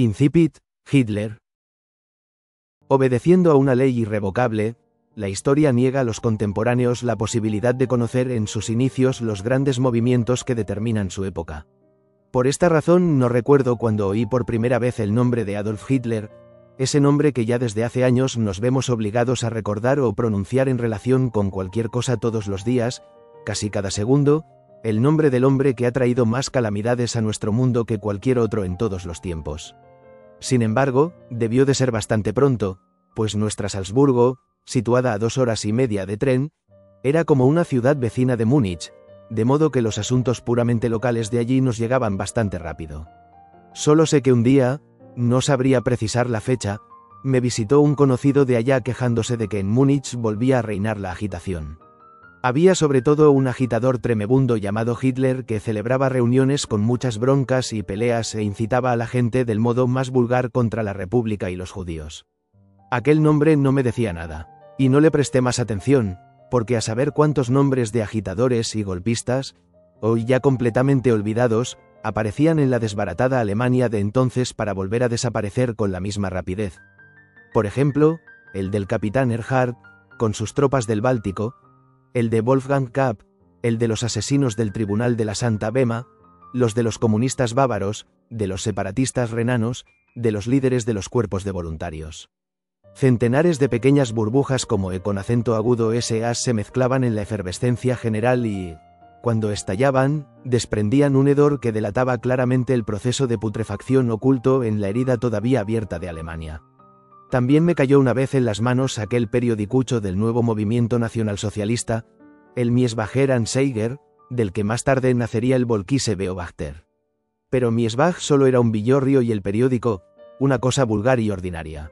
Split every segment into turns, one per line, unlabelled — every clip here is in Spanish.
Incipit, Hitler. Obedeciendo a una ley irrevocable, la historia niega a los contemporáneos la posibilidad de conocer en sus inicios los grandes movimientos que determinan su época. Por esta razón no recuerdo cuando oí por primera vez el nombre de Adolf Hitler, ese nombre que ya desde hace años nos vemos obligados a recordar o pronunciar en relación con cualquier cosa todos los días, casi cada segundo, el nombre del hombre que ha traído más calamidades a nuestro mundo que cualquier otro en todos los tiempos. Sin embargo, debió de ser bastante pronto, pues nuestra Salzburgo, situada a 2 horas y media de tren, era como una ciudad vecina de Múnich, de modo que los asuntos puramente locales de allí nos llegaban bastante rápido. Solo sé que un día, no sabría precisar la fecha, me visitó un conocido de allá quejándose de que en Múnich volvía a reinar la agitación. Había sobre todo un agitador tremebundo llamado Hitler que celebraba reuniones con muchas broncas y peleas e incitaba a la gente del modo más vulgar contra la República y los judíos. Aquel nombre no me decía nada, y no le presté más atención, porque a saber cuántos nombres de agitadores y golpistas, hoy ya completamente olvidados, aparecían en la desbaratada Alemania de entonces para volver a desaparecer con la misma rapidez. Por ejemplo, el del capitán Erhard, con sus tropas del Báltico, el de Wolfgang Kapp, el de los asesinos del Tribunal de la Santa Bema, los de los comunistas bávaros, de los separatistas renanos, de los líderes de los cuerpos de voluntarios. Centenares de pequeñas burbujas como E con acento agudo SA se mezclaban en la efervescencia general y, cuando estallaban, desprendían un hedor que delataba claramente el proceso de putrefacción oculto en la herida todavía abierta de Alemania. También me cayó una vez en las manos aquel periodicucho del nuevo movimiento nacionalsocialista, el Miesbacher Anzeiger, del que más tarde nacería el Volkise Beobachter. Pero Miesbach solo era un villorrio y el periódico, una cosa vulgar y ordinaria.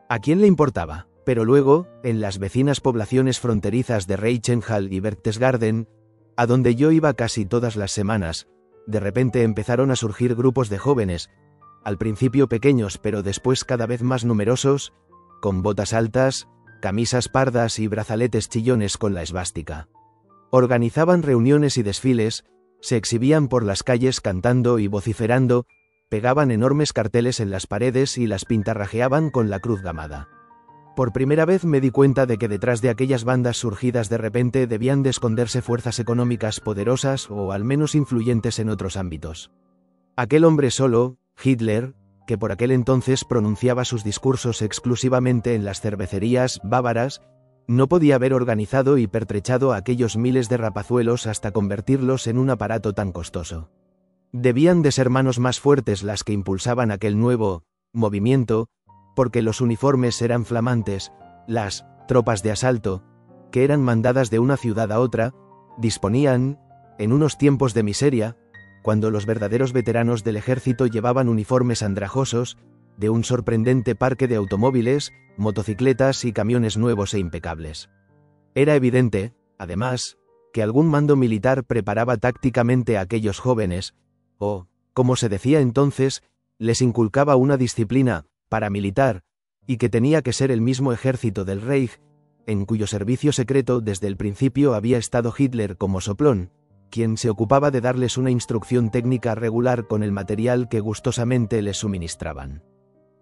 ¿A quién le importaba? Pero luego, en las vecinas poblaciones fronterizas de Reichenhall y Berchtesgaden, a donde yo iba casi todas las semanas, de repente empezaron a surgir grupos de jóvenes, al principio pequeños pero después cada vez más numerosos, con botas altas, camisas pardas y brazaletes chillones con la esvástica. Organizaban reuniones y desfiles, se exhibían por las calles cantando y vociferando, pegaban enormes carteles en las paredes y las pintarrajeaban con la cruz gamada. Por primera vez me di cuenta de que detrás de aquellas bandas surgidas de repente debían de esconderse fuerzas económicas poderosas o al menos influyentes en otros ámbitos. Aquel hombre solo, Hitler, que por aquel entonces pronunciaba sus discursos exclusivamente en las cervecerías bávaras, no podía haber organizado y pertrechado a aquellos miles de rapazuelos hasta convertirlos en un aparato tan costoso. Debían de ser manos más fuertes las que impulsaban aquel nuevo movimiento, porque los uniformes eran flamantes, las tropas de asalto, que eran mandadas de una ciudad a otra, disponían, en unos tiempos de miseria, cuando los verdaderos veteranos del ejército llevaban uniformes andrajosos, de un sorprendente parque de automóviles, motocicletas y camiones nuevos e impecables. Era evidente, además, que algún mando militar preparaba tácticamente a aquellos jóvenes, o, como se decía entonces, les inculcaba una disciplina paramilitar, y que tenía que ser el mismo ejército del Reich, en cuyo servicio secreto desde el principio había estado Hitler como soplón, quien se ocupaba de darles una instrucción técnica regular con el material que gustosamente les suministraban.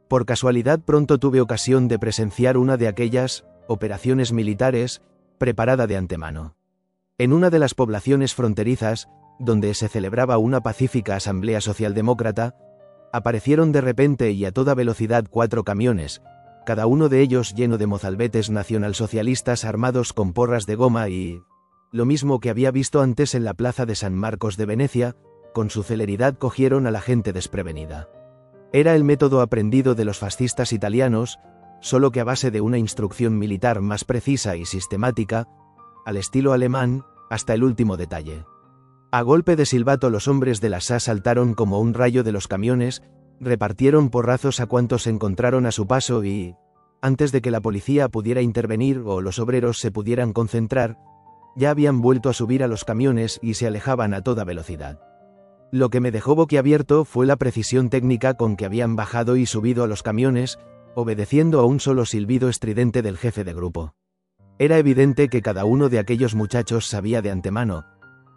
Por casualidad pronto tuve ocasión de presenciar una de aquellas operaciones militares, preparada de antemano. En una de las poblaciones fronterizas, donde se celebraba una pacífica asamblea socialdemócrata, aparecieron de repente y a toda velocidad 4 camiones, cada uno de ellos lleno de mozalbetes nacionalsocialistas armados con porras de goma y, lo mismo que había visto antes en la plaza de San Marcos de Venecia, con su celeridad cogieron a la gente desprevenida. Era el método aprendido de los fascistas italianos, solo que a base de una instrucción militar más precisa y sistemática, al estilo alemán, hasta el último detalle. A golpe de silbato los hombres de la SA saltaron como un rayo de los camiones, repartieron porrazos a cuantos encontraron a su paso y, antes de que la policía pudiera intervenir o los obreros se pudieran concentrar, ya habían vuelto a subir a los camiones y se alejaban a toda velocidad. Lo que me dejó boquiabierto fue la precisión técnica con que habían bajado y subido a los camiones, obedeciendo a un solo silbido estridente del jefe de grupo. Era evidente que cada uno de aquellos muchachos sabía de antemano,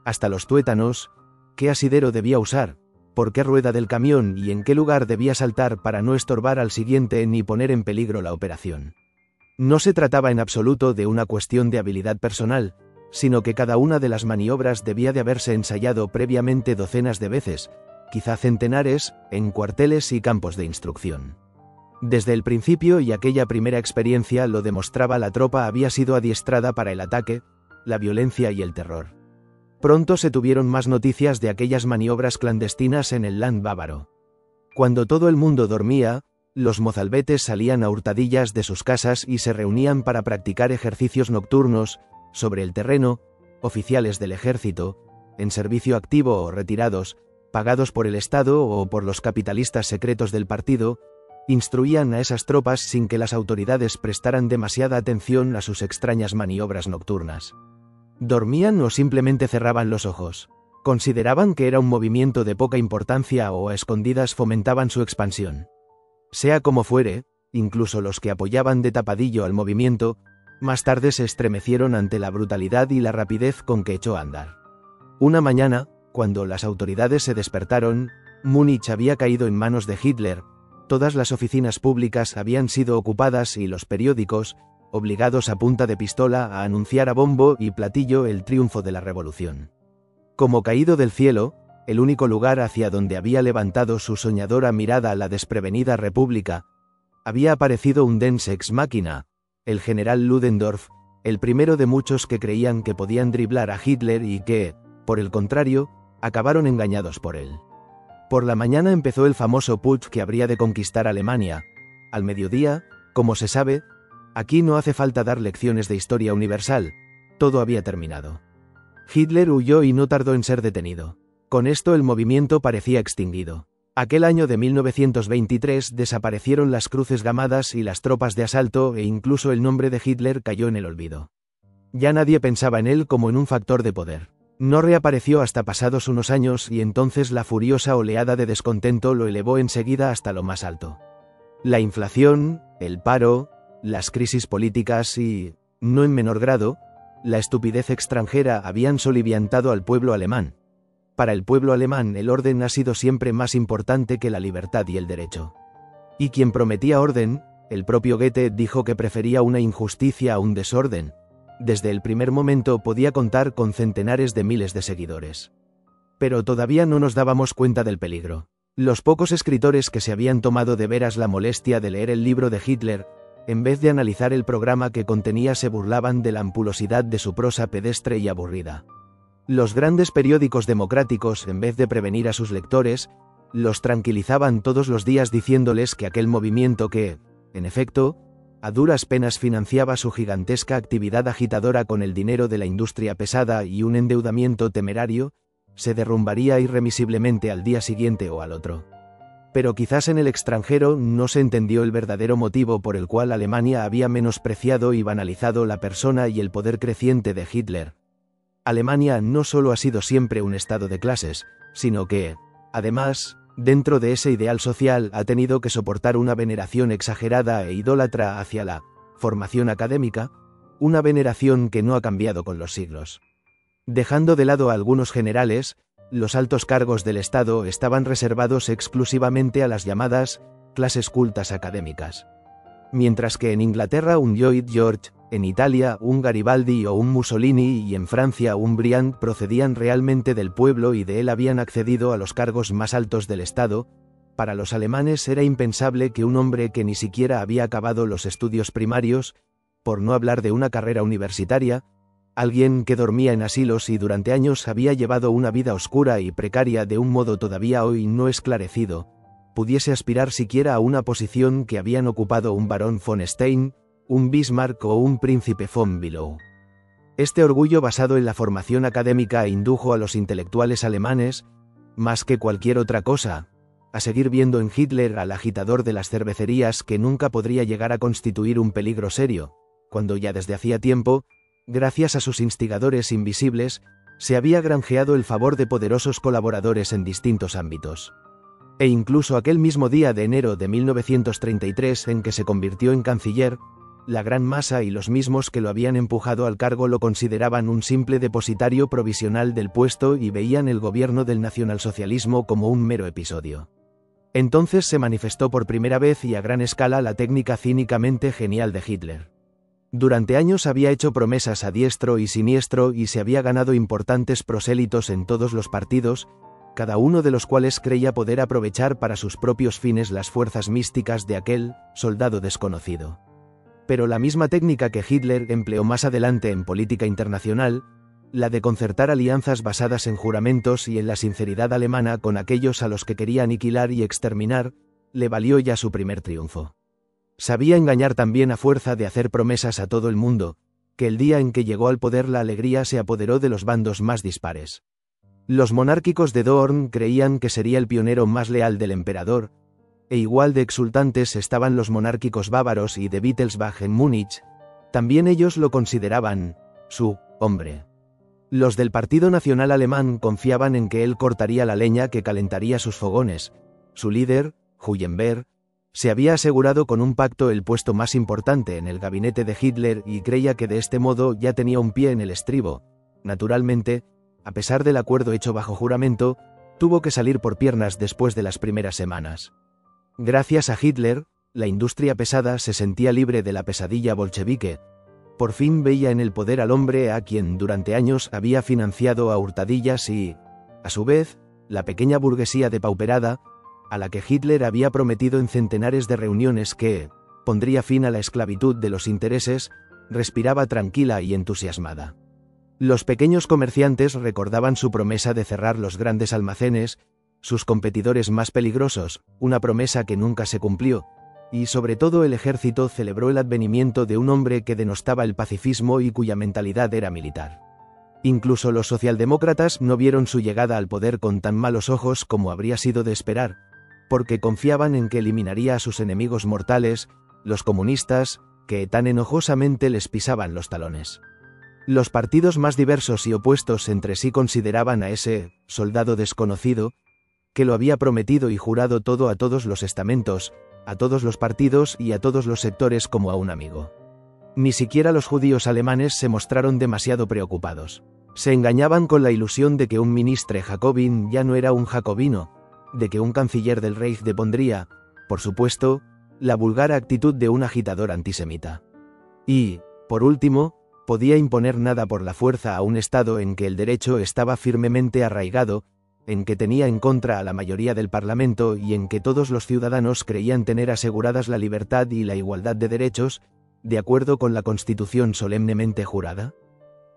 hasta los tuétanos, qué asidero debía usar, por qué rueda del camión y en qué lugar debía saltar para no estorbar al siguiente ni poner en peligro la operación. No se trataba en absoluto de una cuestión de habilidad personal, sino que cada una de las maniobras debía de haberse ensayado previamente docenas de veces, quizá centenares, en cuarteles y campos de instrucción. Desde el principio y aquella primera experiencia lo demostraba, la tropa había sido adiestrada para el ataque, la violencia y el terror. Pronto se tuvieron más noticias de aquellas maniobras clandestinas en el Land bávaro. Cuando todo el mundo dormía, los mozalbetes salían a hurtadillas de sus casas y se reunían para practicar ejercicios nocturnos, sobre el terreno. Oficiales del ejército, en servicio activo o retirados, pagados por el Estado o por los capitalistas secretos del partido, instruían a esas tropas sin que las autoridades prestaran demasiada atención a sus extrañas maniobras nocturnas. ¿Dormían o simplemente cerraban los ojos? ¿Consideraban que era un movimiento de poca importancia o a escondidas fomentaban su expansión? Sea como fuere, incluso los que apoyaban de tapadillo al movimiento, más tarde se estremecieron ante la brutalidad y la rapidez con que echó a andar. Una mañana, cuando las autoridades se despertaron, Múnich había caído en manos de Hitler, todas las oficinas públicas habían sido ocupadas y los periódicos, obligados a punta de pistola a anunciar a bombo y platillo el triunfo de la revolución. Como caído del cielo, el único lugar hacia donde había levantado su soñadora mirada la desprevenida república, había aparecido un Deus ex machina, el general Ludendorff, el primero de muchos que creían que podían driblar a Hitler y que, por el contrario, acabaron engañados por él. Por la mañana empezó el famoso putsch que habría de conquistar Alemania. Al mediodía, como se sabe, aquí no hace falta dar lecciones de historia universal, todo había terminado. Hitler huyó y no tardó en ser detenido. Con esto el movimiento parecía extinguido. Aquel año de 1923 desaparecieron las cruces gamadas y las tropas de asalto e incluso el nombre de Hitler cayó en el olvido. Ya nadie pensaba en él como en un factor de poder. No reapareció hasta pasados unos años y entonces la furiosa oleada de descontento lo elevó enseguida hasta lo más alto. La inflación, el paro, las crisis políticas y, no en menor grado, la estupidez extranjera habían soliviantado al pueblo alemán. Para el pueblo alemán el orden ha sido siempre más importante que la libertad y el derecho. Y quien prometía orden, el propio Goethe dijo que prefería una injusticia a un desorden. Desde el primer momento podía contar con centenares de miles de seguidores. Pero todavía no nos dábamos cuenta del peligro. Los pocos escritores que se habían tomado de veras la molestia de leer el libro de Hitler, en vez de analizar el programa que contenía, se burlaban de la ampulosidad de su prosa pedestre y aburrida. Los grandes periódicos democráticos, en vez de prevenir a sus lectores, los tranquilizaban todos los días diciéndoles que aquel movimiento que, en efecto, a duras penas financiaba su gigantesca actividad agitadora con el dinero de la industria pesada y un endeudamiento temerario, se derrumbaría irremisiblemente al día siguiente o al otro. Pero quizás en el extranjero no se entendió el verdadero motivo por el cual Alemania había menospreciado y banalizado la persona y el poder creciente de Hitler. Alemania no solo ha sido siempre un estado de clases, sino que, además, dentro de ese ideal social ha tenido que soportar una veneración exagerada e idólatra hacia la formación académica, una veneración que no ha cambiado con los siglos. Dejando de lado a algunos generales, los altos cargos del Estado estaban reservados exclusivamente a las llamadas clases cultas académicas. Mientras que en Inglaterra un Lloyd George, en Italia un Garibaldi o un Mussolini y en Francia un Briand procedían realmente del pueblo y de él habían accedido a los cargos más altos del Estado, para los alemanes era impensable que un hombre que ni siquiera había acabado los estudios primarios, por no hablar de una carrera universitaria, alguien que dormía en asilos y durante años había llevado una vida oscura y precaria de un modo todavía hoy no esclarecido, pudiese aspirar siquiera a una posición que habían ocupado un barón von Stein, un Bismarck o un príncipe von Bülow. Este orgullo basado en la formación académica indujo a los intelectuales alemanes, más que cualquier otra cosa, a seguir viendo en Hitler al agitador de las cervecerías que nunca podría llegar a constituir un peligro serio, cuando ya desde hacía tiempo, gracias a sus instigadores invisibles, se había granjeado el favor de poderosos colaboradores en distintos ámbitos. E incluso aquel mismo día de enero de 1933 en que se convirtió en canciller, la gran masa y los mismos que lo habían empujado al cargo lo consideraban un simple depositario provisional del puesto y veían el gobierno del nacionalsocialismo como un mero episodio. Entonces se manifestó por primera vez y a gran escala la técnica cínicamente genial de Hitler. Durante años había hecho promesas a diestro y siniestro y se había ganado importantes prosélitos en todos los partidos, cada uno de los cuales creía poder aprovechar para sus propios fines las fuerzas místicas de aquel soldado desconocido. Pero la misma técnica que Hitler empleó más adelante en política internacional, la de concertar alianzas basadas en juramentos y en la sinceridad alemana con aquellos a los que quería aniquilar y exterminar, le valió ya su primer triunfo. Sabía engañar también a fuerza de hacer promesas a todo el mundo, que el día en que llegó al poder la alegría se apoderó de los bandos más dispares. Los monárquicos de Dorn creían que sería el pionero más leal del emperador, e igual de exultantes estaban los monárquicos bávaros y de Wittelsbach en Múnich, también ellos lo consideraban su hombre. Los del Partido Nacional Alemán confiaban en que él cortaría la leña que calentaría sus fogones. Su líder, Huyenberg, se había asegurado con un pacto el puesto más importante en el gabinete de Hitler y creía que de este modo ya tenía un pie en el estribo. Naturalmente, a pesar del acuerdo hecho bajo juramento, tuvo que salir por piernas después de las primeras semanas. Gracias a Hitler, la industria pesada se sentía libre de la pesadilla bolchevique. Por fin veía en el poder al hombre a quien durante años había financiado a hurtadillas y, a su vez, la pequeña burguesía depauperada, a la que Hitler había prometido en centenares de reuniones que pondría fin a la esclavitud de los intereses, respiraba tranquila y entusiasmada. Los pequeños comerciantes recordaban su promesa de cerrar los grandes almacenes, sus competidores más peligrosos, una promesa que nunca se cumplió, y sobre todo el ejército celebró el advenimiento de un hombre que denostaba el pacifismo y cuya mentalidad era militar. Incluso los socialdemócratas no vieron su llegada al poder con tan malos ojos como habría sido de esperar, porque confiaban en que eliminaría a sus enemigos mortales, los comunistas, que tan enojosamente les pisaban los talones. Los partidos más diversos y opuestos entre sí consideraban a ese soldado desconocido, que lo había prometido y jurado todo a todos los estamentos, a todos los partidos y a todos los sectores como a un amigo. Ni siquiera los judíos alemanes se mostraron demasiado preocupados. Se engañaban con la ilusión de que un ministre jacobin ya no era un jacobino, de que un canciller del Reich depondría, por supuesto, la vulgar actitud de un agitador antisemita. Y, por último, podía imponer nada por la fuerza a un Estado en que el derecho estaba firmemente arraigado, en que tenía en contra a la mayoría del Parlamento y en que todos los ciudadanos creían tener aseguradas la libertad y la igualdad de derechos, de acuerdo con la Constitución solemnemente jurada.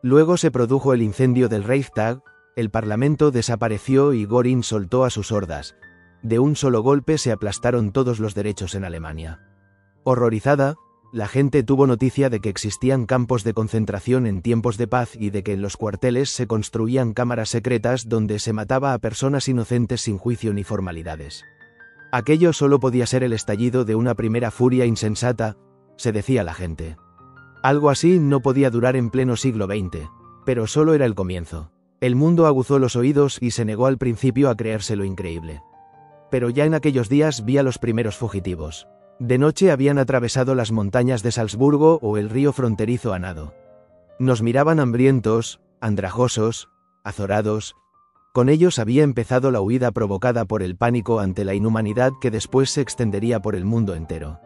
Luego se produjo el incendio del Reichstag, el Parlamento desapareció y Göring soltó a sus hordas. De un solo golpe se aplastaron todos los derechos en Alemania. Horrorizada, la gente tuvo noticia de que existían campos de concentración en tiempos de paz y de que en los cuarteles se construían cámaras secretas donde se mataba a personas inocentes sin juicio ni formalidades. Aquello solo podía ser el estallido de una primera furia insensata, se decía la gente. Algo así no podía durar en pleno siglo XX, pero solo era el comienzo. El mundo aguzó los oídos y se negó al principio a creerse lo increíble. Pero ya en aquellos días vi a los primeros fugitivos. De noche habían atravesado las montañas de Salzburgo o el río fronterizo a nado. Nos miraban hambrientos, andrajosos, azorados. Con ellos había empezado la huida provocada por el pánico ante la inhumanidad que después se extendería por el mundo entero.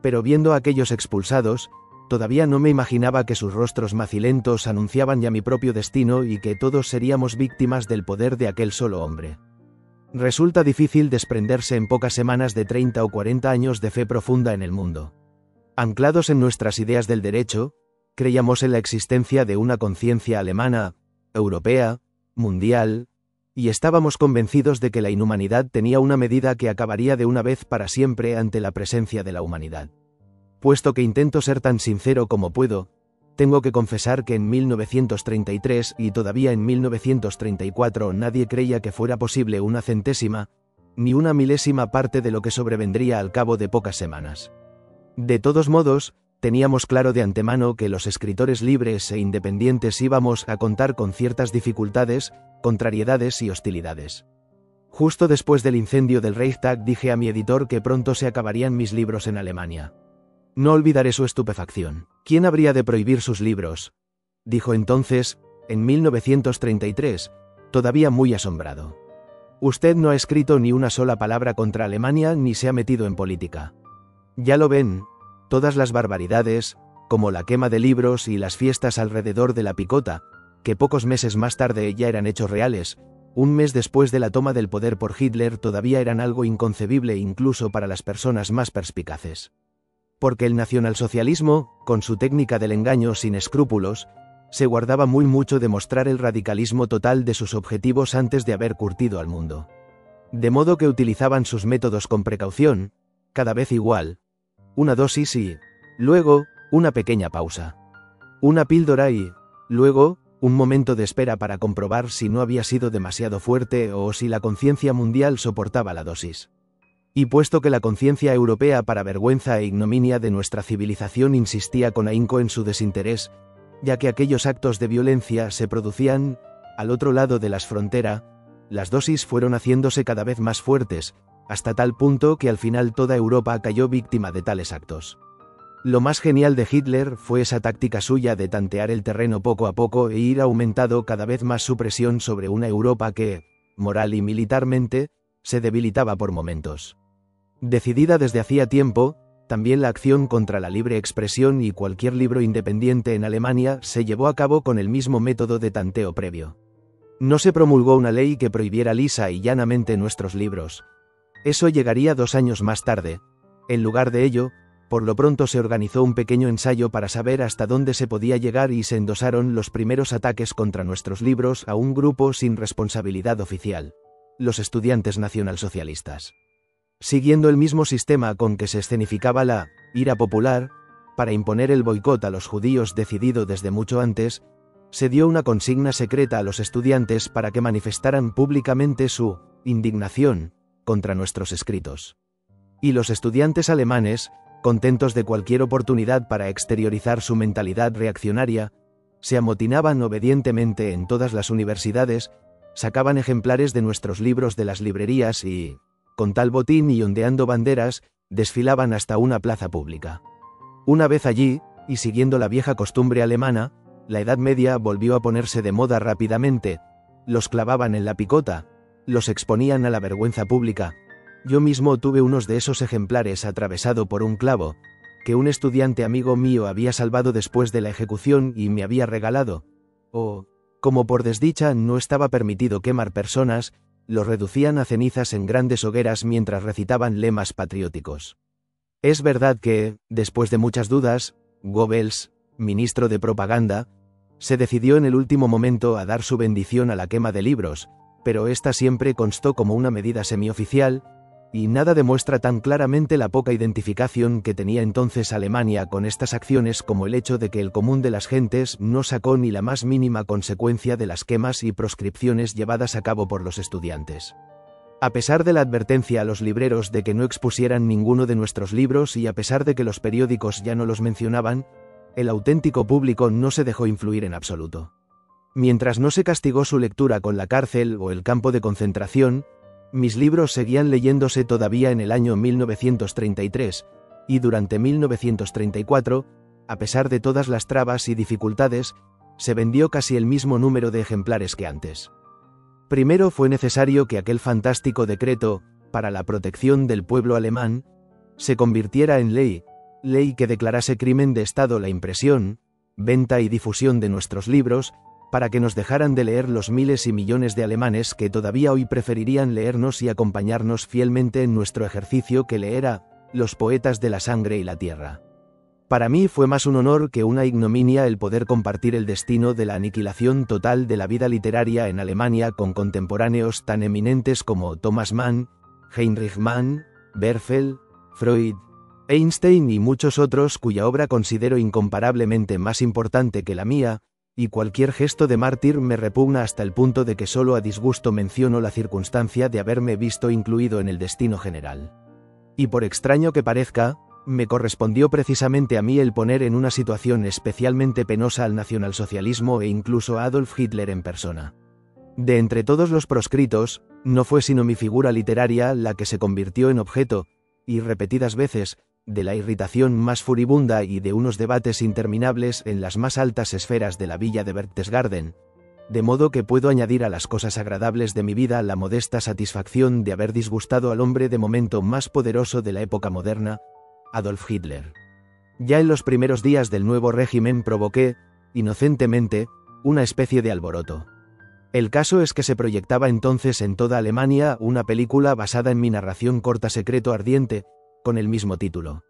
Pero viendo a aquellos expulsados, todavía no me imaginaba que sus rostros macilentos anunciaban ya mi propio destino y que todos seríamos víctimas del poder de aquel solo hombre. Resulta difícil desprenderse en pocas semanas de 30 o 40 años de fe profunda en el mundo. Anclados en nuestras ideas del derecho, creíamos en la existencia de una conciencia alemana, europea, mundial, y estábamos convencidos de que la inhumanidad tenía una medida que acabaría de una vez para siempre ante la presencia de la humanidad. Puesto que intento ser tan sincero como puedo, tengo que confesar que en 1933 y todavía en 1934 nadie creía que fuera posible una centésima, ni una milésima parte de lo que sobrevendría al cabo de pocas semanas. De todos modos, teníamos claro de antemano que los escritores libres e independientes íbamos a contar con ciertas dificultades, contrariedades y hostilidades. Justo después del incendio del Reichstag dije a mi editor que pronto se acabarían mis libros en Alemania. No olvidaré su estupefacción. ¿Quién habría de prohibir sus libros?, dijo entonces, en 1933, todavía muy asombrado. Usted no ha escrito ni una sola palabra contra Alemania ni se ha metido en política. Ya lo ven, todas las barbaridades, como la quema de libros y las fiestas alrededor de la picota, que pocos meses más tarde ya eran hechos reales, un mes después de la toma del poder por Hitler, todavía eran algo inconcebible incluso para las personas más perspicaces. Porque el nacionalsocialismo, con su técnica del engaño sin escrúpulos, se guardaba muy mucho de mostrar el radicalismo total de sus objetivos antes de haber curtido al mundo. De modo que utilizaban sus métodos con precaución, cada vez igual, una dosis y, luego, una pequeña pausa. Una píldora y, luego, un momento de espera para comprobar si no había sido demasiado fuerte o si la conciencia mundial soportaba la dosis. Y puesto que la conciencia europea, para vergüenza e ignominia de nuestra civilización, insistía con ahínco en su desinterés, ya que aquellos actos de violencia se producían al otro lado de las fronteras, las dosis fueron haciéndose cada vez más fuertes, hasta tal punto que al final toda Europa cayó víctima de tales actos. Lo más genial de Hitler fue esa táctica suya de tantear el terreno poco a poco e ir aumentando cada vez más su presión sobre una Europa que, moral y militarmente, se debilitaba por momentos. Decidida desde hacía tiempo, también la acción contra la libre expresión y cualquier libro independiente en Alemania se llevó a cabo con el mismo método de tanteo previo. No se promulgó una ley que prohibiera lisa y llanamente nuestros libros. Eso llegaría 2 años más tarde. En lugar de ello, por lo pronto se organizó un pequeño ensayo para saber hasta dónde se podía llegar y se endosaron los primeros ataques contra nuestros libros a un grupo sin responsabilidad oficial: los estudiantes nacionalsocialistas. Siguiendo el mismo sistema con que se escenificaba la ira popular, para imponer el boicot a los judíos decidido desde mucho antes, se dio una consigna secreta a los estudiantes para que manifestaran públicamente su indignación contra nuestros escritos. Y los estudiantes alemanes, contentos de cualquier oportunidad para exteriorizar su mentalidad reaccionaria, se amotinaban obedientemente en todas las universidades, sacaban ejemplares de nuestros libros de las librerías y, con tal botín y ondeando banderas, desfilaban hasta una plaza pública. Una vez allí, y siguiendo la vieja costumbre alemana, la Edad Media volvió a ponerse de moda rápidamente, los clavaban en la picota, los exponían a la vergüenza pública. Yo mismo tuve unos de esos ejemplares atravesado por un clavo, que un estudiante amigo mío había salvado después de la ejecución y me había regalado. Como por desdicha no estaba permitido quemar personas, los reducían a cenizas en grandes hogueras mientras recitaban lemas patrióticos. Es verdad que, después de muchas dudas, Goebbels, ministro de propaganda, se decidió en el último momento a dar su bendición a la quema de libros, pero esta siempre constó como una medida semioficial, y nada demuestra tan claramente la poca identificación que tenía entonces Alemania con estas acciones como el hecho de que el común de las gentes no sacó ni la más mínima consecuencia de las quemas y proscripciones llevadas a cabo por los estudiantes. A pesar de la advertencia a los libreros de que no expusieran ninguno de nuestros libros y a pesar de que los periódicos ya no los mencionaban, el auténtico público no se dejó influir en absoluto. Mientras no se castigó su lectura con la cárcel o el campo de concentración, mis libros seguían leyéndose todavía en el año 1933, y durante 1934, a pesar de todas las trabas y dificultades, se vendió casi el mismo número de ejemplares que antes. Primero fue necesario que aquel fantástico decreto, para la protección del pueblo alemán, se convirtiera en ley que declarase crimen de Estado la impresión, venta y difusión de nuestros libros, para que nos dejaran de leer los miles y millones de alemanes que todavía hoy preferirían leernos y acompañarnos fielmente en nuestro ejercicio que leer a los poetas de la sangre y la tierra. Para mí fue más un honor que una ignominia el poder compartir el destino de la aniquilación total de la vida literaria en Alemania con contemporáneos tan eminentes como Thomas Mann, Heinrich Mann, Berfeld, Freud, Einstein y muchos otros cuya obra considero incomparablemente más importante que la mía, y cualquier gesto de mártir me repugna hasta el punto de que solo a disgusto menciono la circunstancia de haberme visto incluido en el destino general. Y por extraño que parezca, me correspondió precisamente a mí el poner en una situación especialmente penosa al nacionalsocialismo e incluso a Adolf Hitler en persona. De entre todos los proscritos, no fue sino mi figura literaria la que se convirtió en objeto, y repetidas veces, de la irritación más furibunda y de unos debates interminables en las más altas esferas de la villa de Berchtesgaden, de modo que puedo añadir a las cosas agradables de mi vida la modesta satisfacción de haber disgustado al hombre de momento más poderoso de la época moderna, Adolf Hitler. Ya en los primeros días del nuevo régimen provoqué, inocentemente, una especie de alboroto. El caso es que se proyectaba entonces en toda Alemania una película basada en mi narración corta Secreto Ardiente, con el mismo título.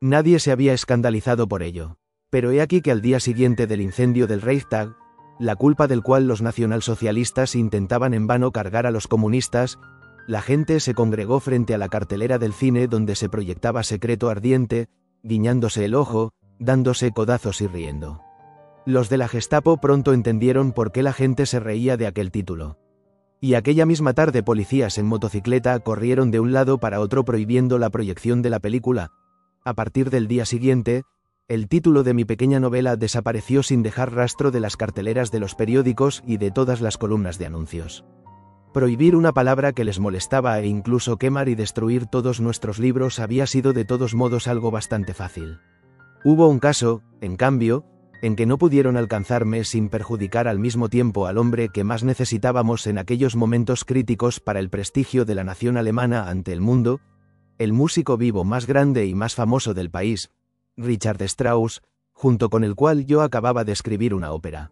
Nadie se había escandalizado por ello, pero he aquí que al día siguiente del incendio del Reichstag, la culpa del cual los nacionalsocialistas intentaban en vano cargar a los comunistas, la gente se congregó frente a la cartelera del cine donde se proyectaba Secreto Ardiente, guiñándose el ojo, dándose codazos y riendo. Los de la Gestapo pronto entendieron por qué la gente se reía de aquel título. Y aquella misma tarde policías en motocicleta corrieron de un lado para otro prohibiendo la proyección de la película. A partir del día siguiente, el título de mi pequeña novela desapareció sin dejar rastro de las carteleras de los periódicos y de todas las columnas de anuncios. Prohibir una palabra que les molestaba e incluso quemar y destruir todos nuestros libros había sido de todos modos algo bastante fácil. Hubo un caso, en cambio, en que no pudieron alcanzarme sin perjudicar al mismo tiempo al hombre que más necesitábamos en aquellos momentos críticos para el prestigio de la nación alemana ante el mundo, el músico vivo más grande y más famoso del país, Richard Strauss, junto con el cual yo acababa de escribir una ópera.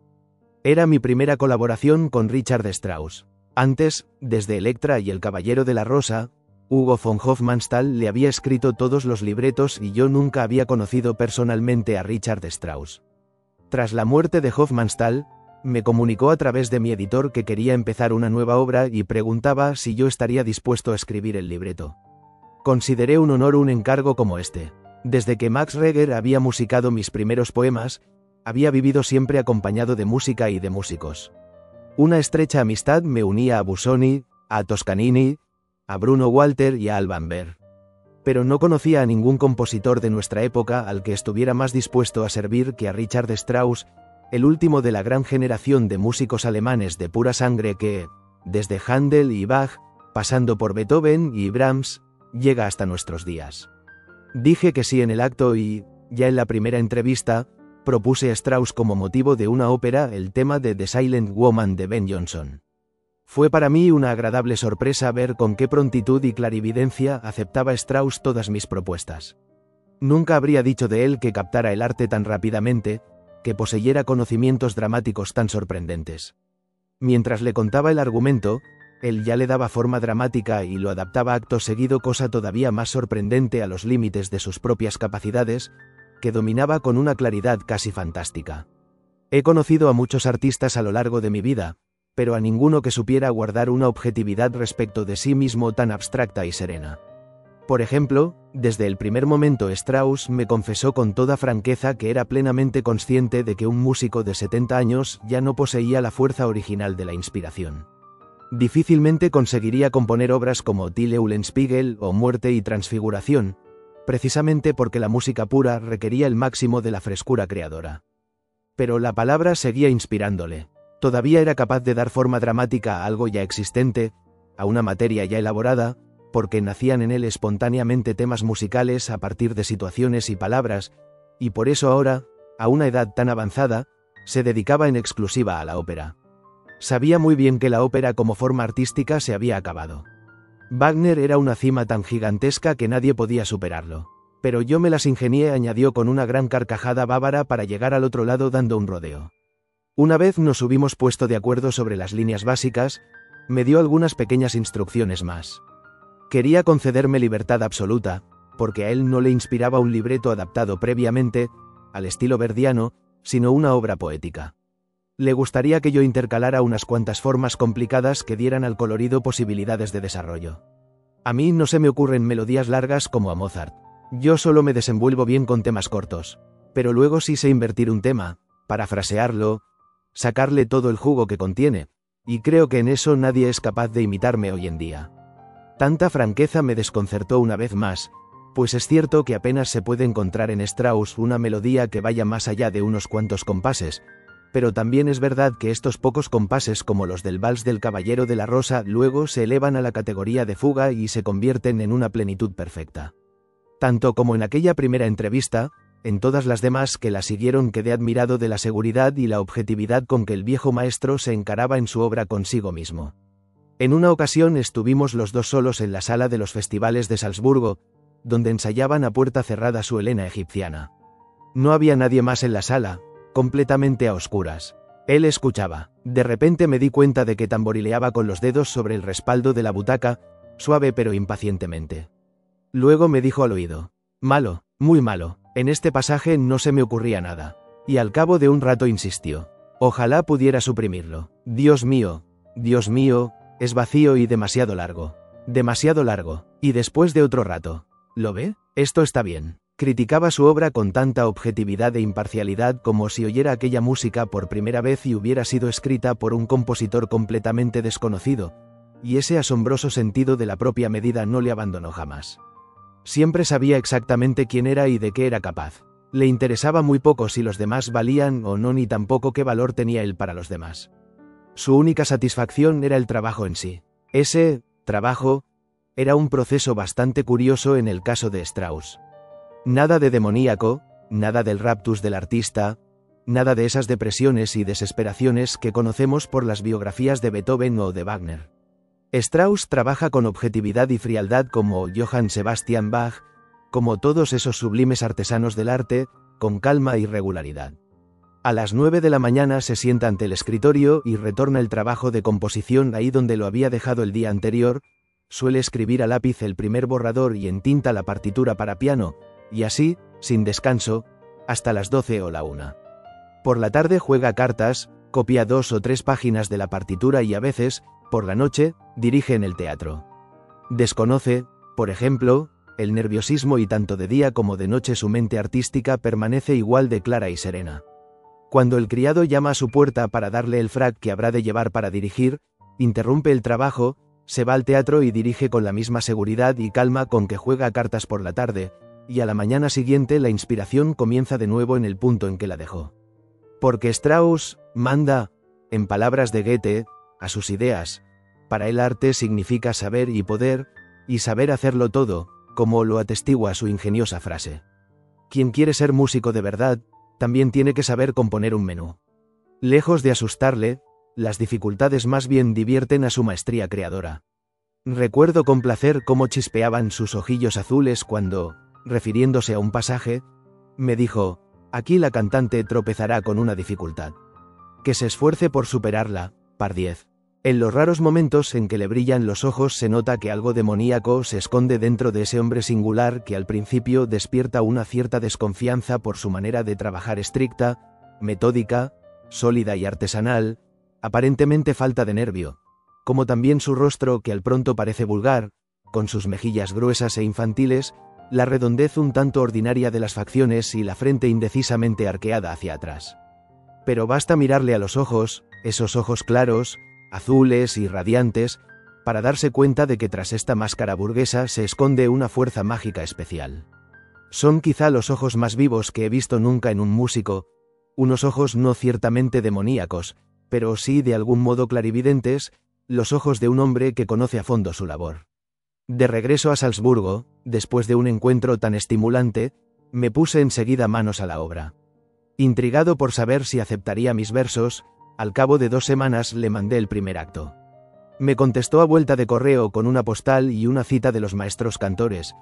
Era mi primera colaboración con Richard Strauss. Antes, desde Electra y El Caballero de la Rosa, Hugo von Hofmannsthal le había escrito todos los libretos y yo nunca había conocido personalmente a Richard Strauss. Tras la muerte de Hofmannsthal, me comunicó a través de mi editor que quería empezar una nueva obra y preguntaba si yo estaría dispuesto a escribir el libreto. Consideré un honor un encargo como este. Desde que Max Reger había musicado mis primeros poemas, había vivido siempre acompañado de música y de músicos. Una estrecha amistad me unía a Busoni, a Toscanini, a Bruno Walter y a Alban Berg. Pero no conocía a ningún compositor de nuestra época al que estuviera más dispuesto a servir que a Richard Strauss, el último de la gran generación de músicos alemanes de pura sangre que, desde Händel y Bach, pasando por Beethoven y Brahms, llega hasta nuestros días. Dije que sí en el acto y, ya en la primera entrevista, propuse a Strauss como motivo de una ópera el tema de The Silent Woman de Ben Jonson. Fue para mí una agradable sorpresa ver con qué prontitud y clarividencia aceptaba Strauss todas mis propuestas. Nunca habría dicho de él que captara el arte tan rápidamente, que poseyera conocimientos dramáticos tan sorprendentes. Mientras le contaba el argumento, él ya le daba forma dramática y lo adaptaba acto seguido, cosa todavía más sorprendente a los límites de sus propias capacidades, que dominaba con una claridad casi fantástica. He conocido a muchos artistas a lo largo de mi vida, pero a ninguno que supiera guardar una objetividad respecto de sí mismo tan abstracta y serena. Por ejemplo, desde el primer momento Strauss me confesó con toda franqueza que era plenamente consciente de que un músico de 70 años ya no poseía la fuerza original de la inspiración. Difícilmente conseguiría componer obras como Die Eulenspiegel o Muerte y Transfiguración, precisamente porque la música pura requería el máximo de la frescura creadora. Pero la palabra seguía inspirándole. Todavía era capaz de dar forma dramática a algo ya existente, a una materia ya elaborada, porque nacían en él espontáneamente temas musicales a partir de situaciones y palabras, y por eso ahora, a una edad tan avanzada, se dedicaba en exclusiva a la ópera. Sabía muy bien que la ópera como forma artística se había acabado. Wagner era una cima tan gigantesca que nadie podía superarlo. Pero yo me las ingenié, añadió con una gran carcajada bávara, para llegar al otro lado dando un rodeo. Una vez nos hubimos puesto de acuerdo sobre las líneas básicas, me dio algunas pequeñas instrucciones más. Quería concederme libertad absoluta, porque a él no le inspiraba un libreto adaptado previamente, al estilo verdiano, sino una obra poética. Le gustaría que yo intercalara unas cuantas formas complicadas que dieran al colorido posibilidades de desarrollo. A mí no se me ocurren melodías largas como a Mozart. Yo solo me desenvuelvo bien con temas cortos, pero luego sí sé invertir un tema, parafrasearlo, sacarle todo el jugo que contiene, y creo que en eso nadie es capaz de imitarme hoy en día. Tanta franqueza me desconcertó una vez más, pues es cierto que apenas se puede encontrar en Strauss una melodía que vaya más allá de unos cuantos compases, pero también es verdad que estos pocos compases, como los del Vals del Caballero de la Rosa, luego se elevan a la categoría de fuga y se convierten en una plenitud perfecta. Tanto como en aquella primera entrevista, en todas las demás que la siguieron quedé admirado de la seguridad y la objetividad con que el viejo maestro se encaraba en su obra consigo mismo. En una ocasión estuvimos los dos solos en la sala de los festivales de Salzburgo, donde ensayaban a puerta cerrada su Helena egipciana. No había nadie más en la sala, completamente a oscuras. Él escuchaba. De repente me di cuenta de que tamborileaba con los dedos sobre el respaldo de la butaca, suave pero impacientemente. Luego me dijo al oído: malo, muy malo, en este pasaje no se me ocurría nada. Y al cabo de un rato insistió: ojalá pudiera suprimirlo. Dios mío, es vacío y demasiado largo. Demasiado largo. Y después de otro rato: ¿lo ve? Esto está bien. Criticaba su obra con tanta objetividad e imparcialidad como si oyera aquella música por primera vez y hubiera sido escrita por un compositor completamente desconocido, y ese asombroso sentido de la propia medida no le abandonó jamás. Siempre sabía exactamente quién era y de qué era capaz. Le interesaba muy poco si los demás valían o no, ni tampoco qué valor tenía él para los demás. Su única satisfacción era el trabajo en sí. Ese trabajo era un proceso bastante curioso en el caso de Strauss. Nada de demoníaco, nada del raptus del artista, nada de esas depresiones y desesperaciones que conocemos por las biografías de Beethoven o de Wagner. Strauss trabaja con objetividad y frialdad como Johann Sebastian Bach, como todos esos sublimes artesanos del arte, con calma y regularidad. A las 9 de la mañana se sienta ante el escritorio y retorna el trabajo de composición ahí donde lo había dejado el día anterior. Suele escribir a lápiz el primer borrador y en tinta la partitura para piano, y así, sin descanso, hasta las 12 o la 1. Por la tarde juega cartas, copia 2 o 3 páginas de la partitura y a veces, por la noche, dirige en el teatro. Desconoce, por ejemplo, el nerviosismo y tanto de día como de noche su mente artística permanece igual de clara y serena. Cuando el criado llama a su puerta para darle el frac que habrá de llevar para dirigir, interrumpe el trabajo, se va al teatro y dirige con la misma seguridad y calma con que juega cartas por la tarde, y a la mañana siguiente la inspiración comienza de nuevo en el punto en que la dejó. Porque Strauss manda, en palabras de Goethe, a sus ideas. Para él arte significa saber y poder, y saber hacerlo todo, como lo atestigua su ingeniosa frase. Quien quiere ser músico de verdad, también tiene que saber componer un menú. Lejos de asustarle, las dificultades más bien divierten a su maestría creadora. Recuerdo con placer cómo chispeaban sus ojillos azules cuando, refiriéndose a un pasaje, me dijo: aquí la cantante tropezará con una dificultad. Que se esfuerce por superarla, par 10. En los raros momentos en que le brillan los ojos se nota que algo demoníaco se esconde dentro de ese hombre singular que al principio despierta una cierta desconfianza por su manera de trabajar estricta, metódica, sólida y artesanal, aparentemente falta de nervio, como también su rostro que al pronto parece vulgar, con sus mejillas gruesas e infantiles, la redondez un tanto ordinaria de las facciones y la frente indecisamente arqueada hacia atrás. Pero basta mirarle a los ojos, esos ojos claros, azules y radiantes, para darse cuenta de que tras esta máscara burguesa se esconde una fuerza mágica especial. Son quizá los ojos más vivos que he visto nunca en un músico, unos ojos no ciertamente demoníacos, pero sí de algún modo clarividentes, los ojos de un hombre que conoce a fondo su labor. De regreso a Salzburgo, después de un encuentro tan estimulante, me puse enseguida manos a la obra. Intrigado por saber si aceptaría mis versos, al cabo de 2 semanas le mandé el primer acto. Me contestó a vuelta de correo con una postal y una cita de los maestros cantores.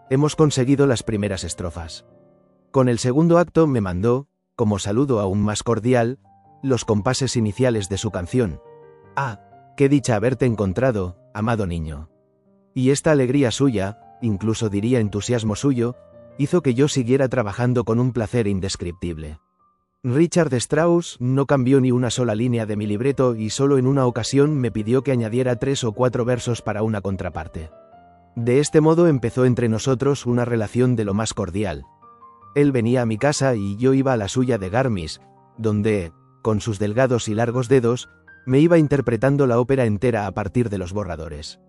Hemos conseguido las primeras estrofas. Con el segundo acto me mandó, como saludo aún más cordial, los compases iniciales de su canción. Ah, qué dicha haberte encontrado, amado niño. Y esta alegría suya, incluso diría entusiasmo suyo, hizo que yo siguiera trabajando con un placer indescriptible. Richard Strauss no cambió ni una sola línea de mi libreto y solo en una ocasión me pidió que añadiera 3 o 4 versos para una contraparte. De este modo empezó entre nosotros una relación de lo más cordial. Él venía a mi casa y yo iba a la suya de Garmisch, donde, con sus delgados y largos dedos, me iba interpretando la ópera entera a partir de los borradores.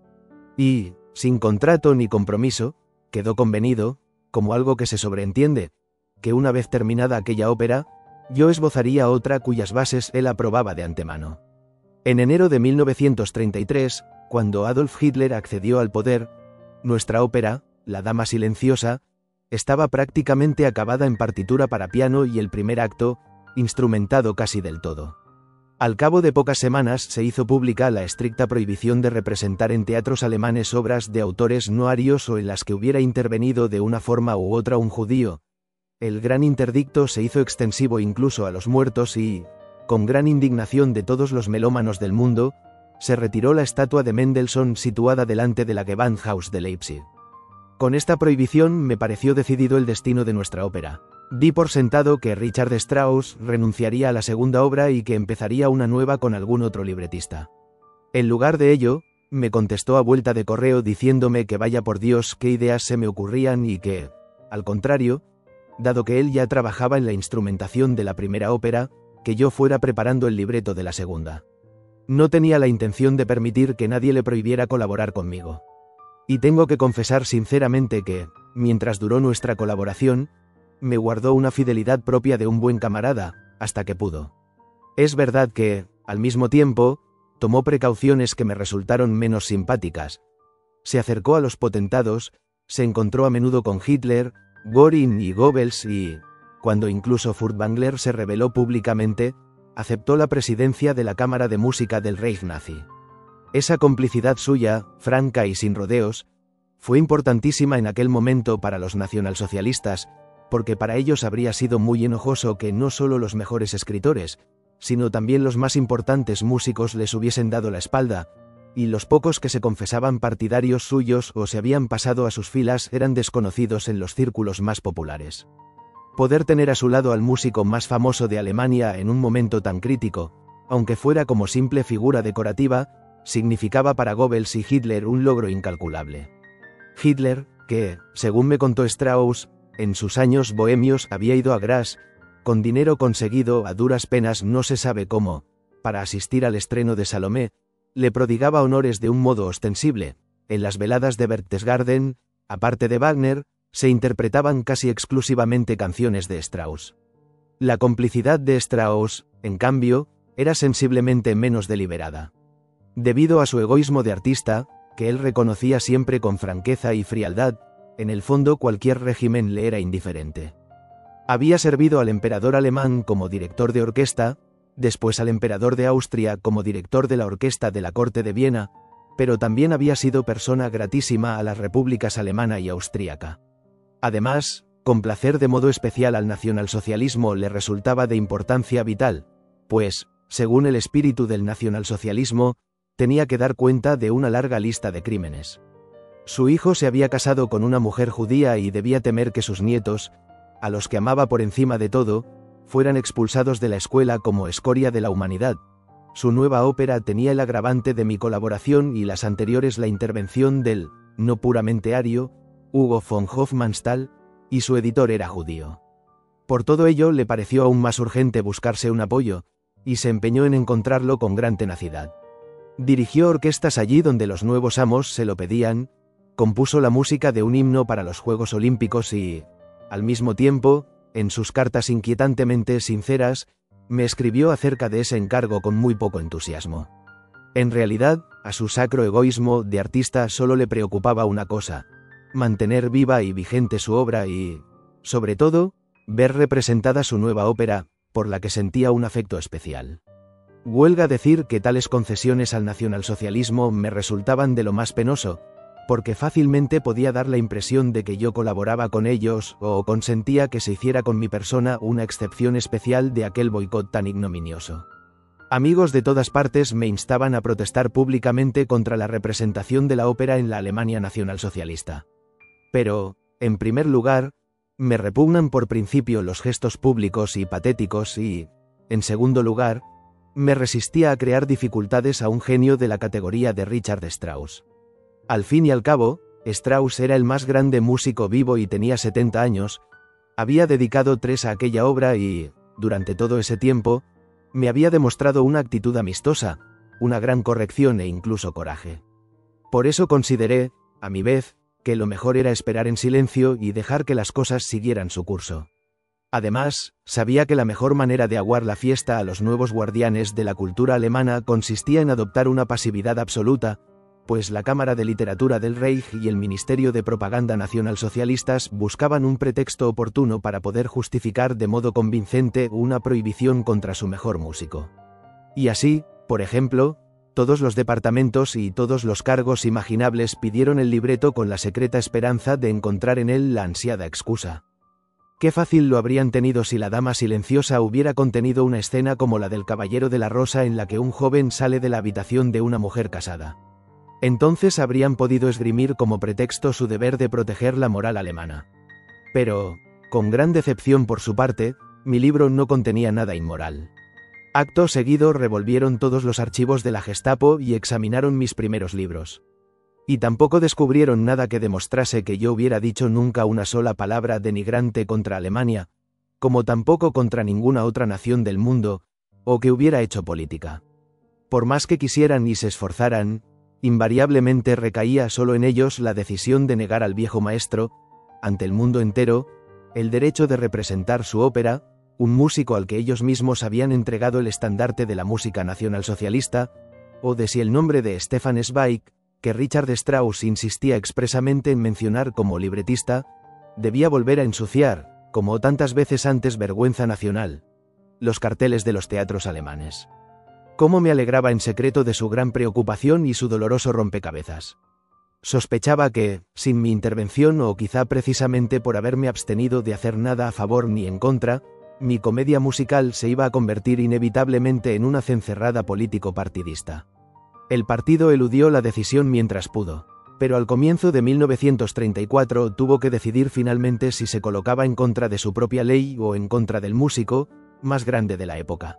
Y, sin contrato ni compromiso, quedó convenido, como algo que se sobreentiende, que una vez terminada aquella ópera, yo esbozaría otra cuyas bases él aprobaba de antemano. En enero de 1933, cuando Adolf Hitler accedió al poder, nuestra ópera, La Dama Silenciosa, estaba prácticamente acabada en partitura para piano y el primer acto, instrumentado casi del todo. Al cabo de pocas semanas se hizo pública la estricta prohibición de representar en teatros alemanes obras de autores no arios o en las que hubiera intervenido de una forma u otra un judío. El gran interdicto se hizo extensivo incluso a los muertos y, con gran indignación de todos los melómanos del mundo, se retiró la estatua de Mendelssohn situada delante de la Gewandhaus de Leipzig. Con esta prohibición me pareció decidido el destino de nuestra ópera. Di por sentado que Richard Strauss renunciaría a la segunda obra y que empezaría una nueva con algún otro libretista. En lugar de ello, me contestó a vuelta de correo diciéndome que vaya por Dios qué ideas se me ocurrían y que, al contrario, dado que él ya trabajaba en la instrumentación de la primera ópera, que yo fuera preparando el libreto de la segunda. No tenía la intención de permitir que nadie le prohibiera colaborar conmigo. Y tengo que confesar sinceramente que, mientras duró nuestra colaboración, me guardó una fidelidad propia de un buen camarada, hasta que pudo. Es verdad que, al mismo tiempo, tomó precauciones que me resultaron menos simpáticas. Se acercó a los potentados, se encontró a menudo con Hitler, Göring y Goebbels y, cuando incluso Furtwängler se rebeló públicamente, aceptó la presidencia de la Cámara de Música del Reich nazi. Esa complicidad suya, franca y sin rodeos, fue importantísima en aquel momento para los nacionalsocialistas, porque para ellos habría sido muy enojoso que no solo los mejores escritores, sino también los más importantes músicos les hubiesen dado la espalda, y los pocos que se confesaban partidarios suyos o se habían pasado a sus filas eran desconocidos en los círculos más populares. Poder tener a su lado al músico más famoso de Alemania en un momento tan crítico, aunque fuera como simple figura decorativa, significaba para Goebbels y Hitler un logro incalculable. Hitler, que, según me contó Strauss, en sus años bohemios había ido a Graz, con dinero conseguido a duras penas no se sabe cómo, para asistir al estreno de Salomé, le prodigaba honores de un modo ostensible. En las veladas de Berchtesgaden, aparte de Wagner, se interpretaban casi exclusivamente canciones de Strauss. La complicidad de Strauss, en cambio, era sensiblemente menos deliberada. Debido a su egoísmo de artista, que él reconocía siempre con franqueza y frialdad, en el fondo cualquier régimen le era indiferente. Había servido al emperador alemán como director de orquesta, después al emperador de Austria como director de la orquesta de la corte de Viena, pero también había sido persona gratísima a las repúblicas alemana y austríaca. Además, complacer de modo especial al nacionalsocialismo le resultaba de importancia vital, pues, según el espíritu del nacionalsocialismo, tenía que dar cuenta de una larga lista de crímenes. Su hijo se había casado con una mujer judía y debía temer que sus nietos, a los que amaba por encima de todo, fueran expulsados de la escuela como escoria de la humanidad. Su nueva ópera tenía el agravante de mi colaboración y las anteriores la intervención del, no puramente ario, Hugo von Hofmannsthal, y su editor era judío. Por todo ello le pareció aún más urgente buscarse un apoyo, y se empeñó en encontrarlo con gran tenacidad. Dirigió orquestas allí donde los nuevos amos se lo pedían, compuso la música de un himno para los Juegos Olímpicos y, al mismo tiempo, en sus cartas inquietantemente sinceras, me escribió acerca de ese encargo con muy poco entusiasmo. En realidad, a su sacro egoísmo de artista solo le preocupaba una cosa: mantener viva y vigente su obra y, sobre todo, ver representada su nueva ópera, por la que sentía un afecto especial. Huelga decir que tales concesiones al nacionalsocialismo me resultaban de lo más penoso, porque fácilmente podía dar la impresión de que yo colaboraba con ellos o consentía que se hiciera con mi persona una excepción especial de aquel boicot tan ignominioso. Amigos de todas partes me instaban a protestar públicamente contra la representación de la ópera en la Alemania nacionalsocialista. Pero, en primer lugar, me repugnan por principio los gestos públicos y patéticos y, en segundo lugar, me resistía a crear dificultades a un genio de la categoría de Richard Strauss. Al fin y al cabo, Strauss era el más grande músico vivo y tenía 70 años, había dedicado 3 a aquella obra y, durante todo ese tiempo, me había demostrado una actitud amistosa, una gran corrección e incluso coraje. Por eso consideré, a mi vez, que lo mejor era esperar en silencio y dejar que las cosas siguieran su curso. Además, sabía que la mejor manera de aguar la fiesta a los nuevos guardianes de la cultura alemana consistía en adoptar una pasividad absoluta, pues la Cámara de Literatura del Reich y el Ministerio de Propaganda Nacionalsocialistas buscaban un pretexto oportuno para poder justificar de modo convincente una prohibición contra su mejor músico. Y así, por ejemplo, todos los departamentos y todos los cargos imaginables pidieron el libreto con la secreta esperanza de encontrar en él la ansiada excusa. Qué fácil lo habrían tenido si La Dama Silenciosa hubiera contenido una escena como la del Caballero de la Rosa en la que un joven sale de la habitación de una mujer casada. Entonces habrían podido esgrimir como pretexto su deber de proteger la moral alemana. Pero, con gran decepción por su parte, mi libro no contenía nada inmoral. Acto seguido revolvieron todos los archivos de la Gestapo y examinaron mis primeros libros. Y tampoco descubrieron nada que demostrase que yo hubiera dicho nunca una sola palabra denigrante contra Alemania, como tampoco contra ninguna otra nación del mundo, o que hubiera hecho política. Por más que quisieran y se esforzaran, invariablemente recaía solo en ellos la decisión de negar al viejo maestro, ante el mundo entero, el derecho de representar su ópera, un músico al que ellos mismos habían entregado el estandarte de la música nacionalsocialista, o de si el nombre de Stefan Zweig, que Richard Strauss insistía expresamente en mencionar como libretista, debía volver a ensuciar, como tantas veces antes vergüenza nacional, los carteles de los teatros alemanes. Cómo me alegraba en secreto de su gran preocupación y su doloroso rompecabezas. Sospechaba que, sin mi intervención o quizá precisamente por haberme abstenido de hacer nada a favor ni en contra, mi comedia musical se iba a convertir inevitablemente en una cencerrada político-partidista. El partido eludió la decisión mientras pudo, pero al comienzo de 1934 tuvo que decidir finalmente si se colocaba en contra de su propia ley o en contra del músico más grande de la época.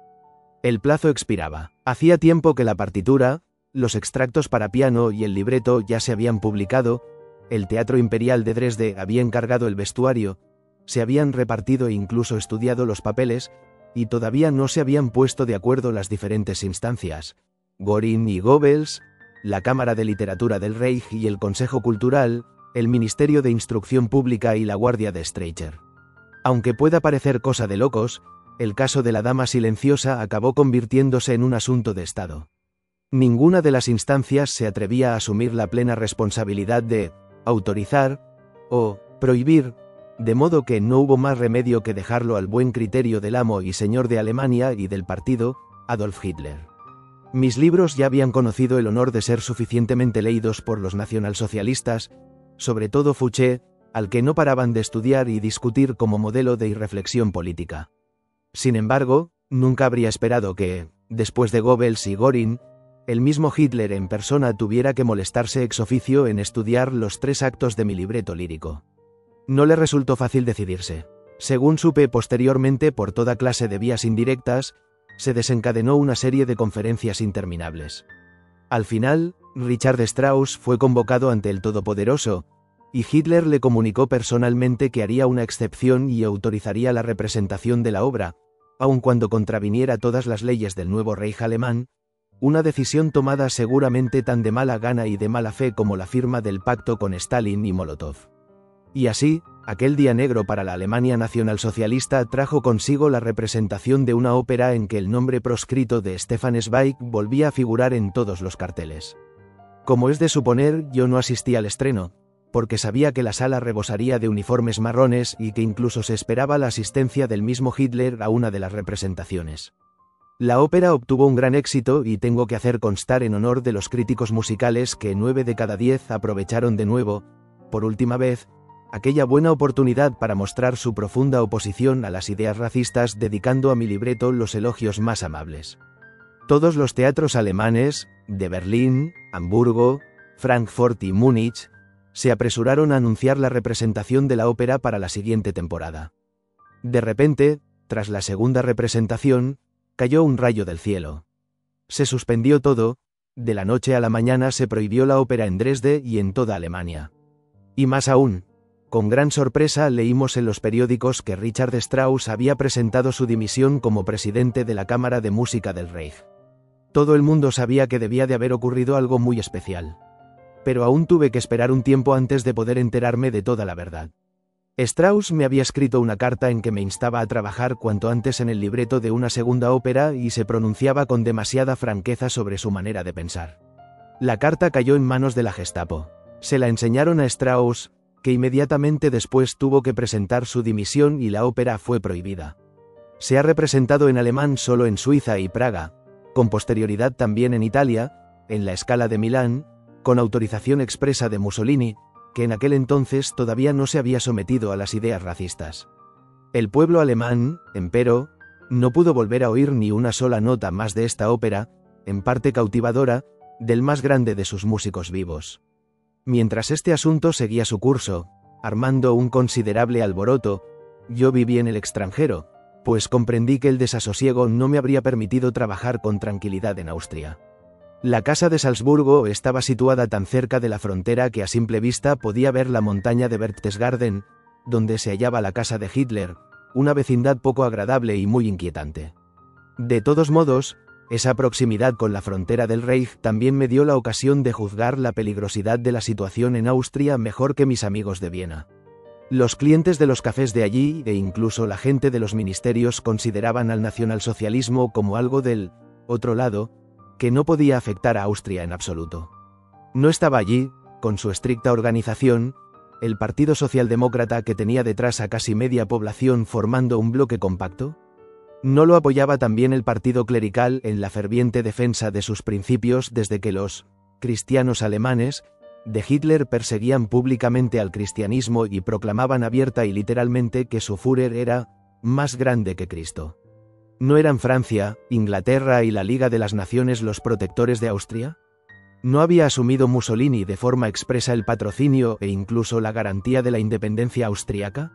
El plazo expiraba. Hacía tiempo que la partitura, los extractos para piano y el libreto ya se habían publicado, el Teatro Imperial de Dresde había encargado el vestuario, se habían repartido e incluso estudiado los papeles, y todavía no se habían puesto de acuerdo las diferentes instancias, Göring y Goebbels, la Cámara de Literatura del Reich y el Consejo Cultural, el Ministerio de Instrucción Pública y la Guardia de Streicher. Aunque pueda parecer cosa de locos, el caso de La Dama Silenciosa acabó convirtiéndose en un asunto de Estado. Ninguna de las instancias se atrevía a asumir la plena responsabilidad de autorizar o prohibir, de modo que no hubo más remedio que dejarlo al buen criterio del amo y señor de Alemania y del partido, Adolf Hitler. Mis libros ya habían conocido el honor de ser suficientemente leídos por los nacionalsocialistas, sobre todo Fouché, al que no paraban de estudiar y discutir como modelo de irreflexión política. Sin embargo, nunca habría esperado que, después de Goebbels y Göring, el mismo Hitler en persona tuviera que molestarse ex oficio en estudiar los 3 actos de mi libreto lírico. No le resultó fácil decidirse. Según supe posteriormente por toda clase de vías indirectas, se desencadenó una serie de conferencias interminables. Al final, Richard Strauss fue convocado ante el Todopoderoso, y Hitler le comunicó personalmente que haría una excepción y autorizaría la representación de la obra, aun cuando contraviniera todas las leyes del nuevo Reich alemán, una decisión tomada seguramente tan de mala gana y de mala fe como la firma del pacto con Stalin y Molotov. Y así, aquel día negro para la Alemania nacionalsocialista trajo consigo la representación de una ópera en que el nombre proscrito de Stefan Zweig volvía a figurar en todos los carteles. Como es de suponer, yo no asistí al estreno, porque sabía que la sala rebosaría de uniformes marrones y que incluso se esperaba la asistencia del mismo Hitler a una de las representaciones. La ópera obtuvo un gran éxito y tengo que hacer constar en honor de los críticos musicales que 9 de cada 10 aprovecharon de nuevo, por última vez, aquella buena oportunidad para mostrar su profunda oposición a las ideas racistas dedicando a mi libreto los elogios más amables. Todos los teatros alemanes, de Berlín, Hamburgo, Frankfurt y Múnich, se apresuraron a anunciar la representación de la ópera para la siguiente temporada. De repente, tras la segunda representación, cayó un rayo del cielo. Se suspendió todo, de la noche a la mañana se prohibió la ópera en Dresde y en toda Alemania. Y más aún, con gran sorpresa leímos en los periódicos que Richard Strauss había presentado su dimisión como presidente de la Cámara de Música del Reich. Todo el mundo sabía que debía de haber ocurrido algo muy especial. Pero aún tuve que esperar un tiempo antes de poder enterarme de toda la verdad. Strauss me había escrito una carta en que me instaba a trabajar cuanto antes en el libreto de una segunda ópera y se pronunciaba con demasiada franqueza sobre su manera de pensar. La carta cayó en manos de la Gestapo. Se la enseñaron a Strauss, que inmediatamente después tuvo que presentar su dimisión y la ópera fue prohibida. Se ha representado en alemán solo en Suiza y Praga, con posterioridad también en Italia, en la Scala de Milán, con autorización expresa de Mussolini, que en aquel entonces todavía no se había sometido a las ideas racistas. El pueblo alemán, empero, no pudo volver a oír ni una sola nota más de esta ópera, en parte cautivadora, del más grande de sus músicos vivos. Mientras este asunto seguía su curso, armando un considerable alboroto, yo viví en el extranjero, pues comprendí que el desasosiego no me habría permitido trabajar con tranquilidad en Austria. La casa de Salzburgo estaba situada tan cerca de la frontera que a simple vista podía ver la montaña de Berchtesgaden, donde se hallaba la casa de Hitler, una vecindad poco agradable y muy inquietante. De todos modos, esa proximidad con la frontera del Reich también me dio la ocasión de juzgar la peligrosidad de la situación en Austria mejor que mis amigos de Viena. Los clientes de los cafés de allí e incluso la gente de los ministerios consideraban al nacionalsocialismo como algo del otro lado, que no podía afectar a Austria en absoluto. ¿No estaba allí, con su estricta organización, el Partido Socialdemócrata que tenía detrás a casi media población formando un bloque compacto? ¿No lo apoyaba también el partido clerical en la ferviente defensa de sus principios desde que los cristianos alemanes de Hitler perseguían públicamente al cristianismo y proclamaban abierta y literalmente que su Führer era más grande que Cristo? ¿No eran Francia, Inglaterra y la Liga de las Naciones los protectores de Austria? ¿No había asumido Mussolini de forma expresa el patrocinio e incluso la garantía de la independencia austriaca?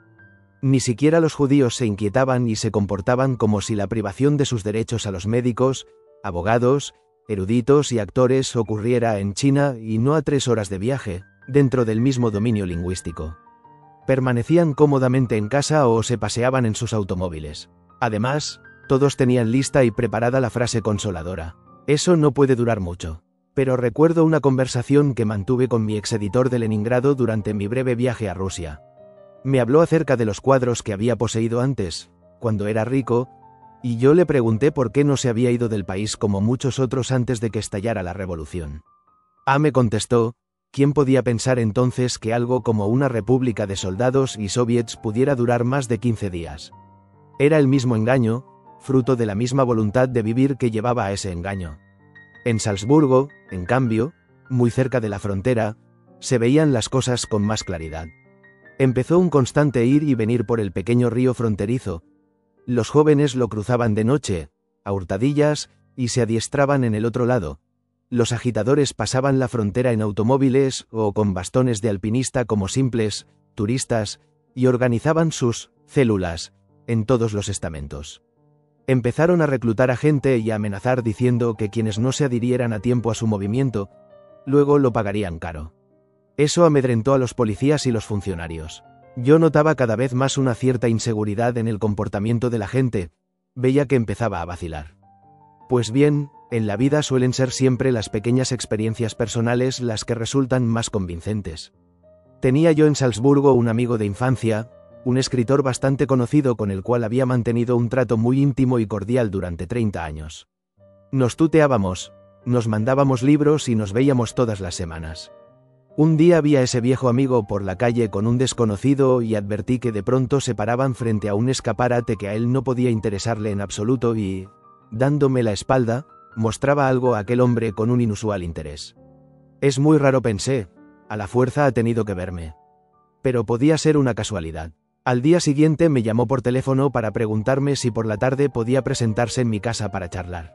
Ni siquiera los judíos se inquietaban y se comportaban como si la privación de sus derechos a los médicos, abogados, eruditos y actores ocurriera en China y no a 3 horas de viaje, dentro del mismo dominio lingüístico. Permanecían cómodamente en casa o se paseaban en sus automóviles. Además, todos tenían lista y preparada la frase consoladora: «Eso no puede durar mucho». Pero recuerdo una conversación que mantuve con mi exeditor de Leningrado durante mi breve viaje a Rusia. Me habló acerca de los cuadros que había poseído antes, cuando era rico, y yo le pregunté por qué no se había ido del país como muchos otros antes de que estallara la revolución. Me contestó, ¿quién podía pensar entonces que algo como una república de soldados y soviets pudiera durar más de 15 días? Era el mismo engaño, fruto de la misma voluntad de vivir que llevaba a ese engaño. En Salzburgo, en cambio, muy cerca de la frontera, se veían las cosas con más claridad. Empezó un constante ir y venir por el pequeño río fronterizo. Los jóvenes lo cruzaban de noche, a hurtadillas, y se adiestraban en el otro lado. Los agitadores pasaban la frontera en automóviles o con bastones de alpinista como simples turistas, y organizaban sus células en todos los estamentos. Empezaron a reclutar a gente y a amenazar diciendo que quienes no se adhirieran a tiempo a su movimiento, luego lo pagarían caro. Eso amedrentó a los policías y los funcionarios. Yo notaba cada vez más una cierta inseguridad en el comportamiento de la gente, veía que empezaba a vacilar. Pues bien, en la vida suelen ser siempre las pequeñas experiencias personales las que resultan más convincentes. Tenía yo en Salzburgo un amigo de infancia, un escritor bastante conocido con el cual había mantenido un trato muy íntimo y cordial durante 30 años. Nos tuteábamos, nos mandábamos libros y nos veíamos todas las semanas. Un día vi a ese viejo amigo por la calle con un desconocido y advertí que de pronto se paraban frente a un escaparate que a él no podía interesarle en absoluto y, dándome la espalda, mostraba algo a aquel hombre con un inusual interés. Es muy raro, pensé, a la fuerza ha tenido que verme. Pero podía ser una casualidad. Al día siguiente me llamó por teléfono para preguntarme si por la tarde podía presentarse en mi casa para charlar.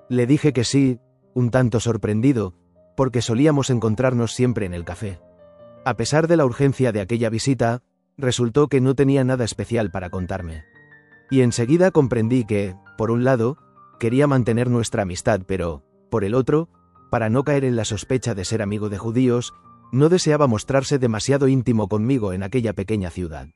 Le dije que sí, un tanto sorprendido, porque solíamos encontrarnos siempre en el café. A pesar de la urgencia de aquella visita, resultó que no tenía nada especial para contarme. Y enseguida comprendí que, por un lado, quería mantener nuestra amistad, pero, por el otro, para no caer en la sospecha de ser amigo de judíos, no deseaba mostrarse demasiado íntimo conmigo en aquella pequeña ciudad.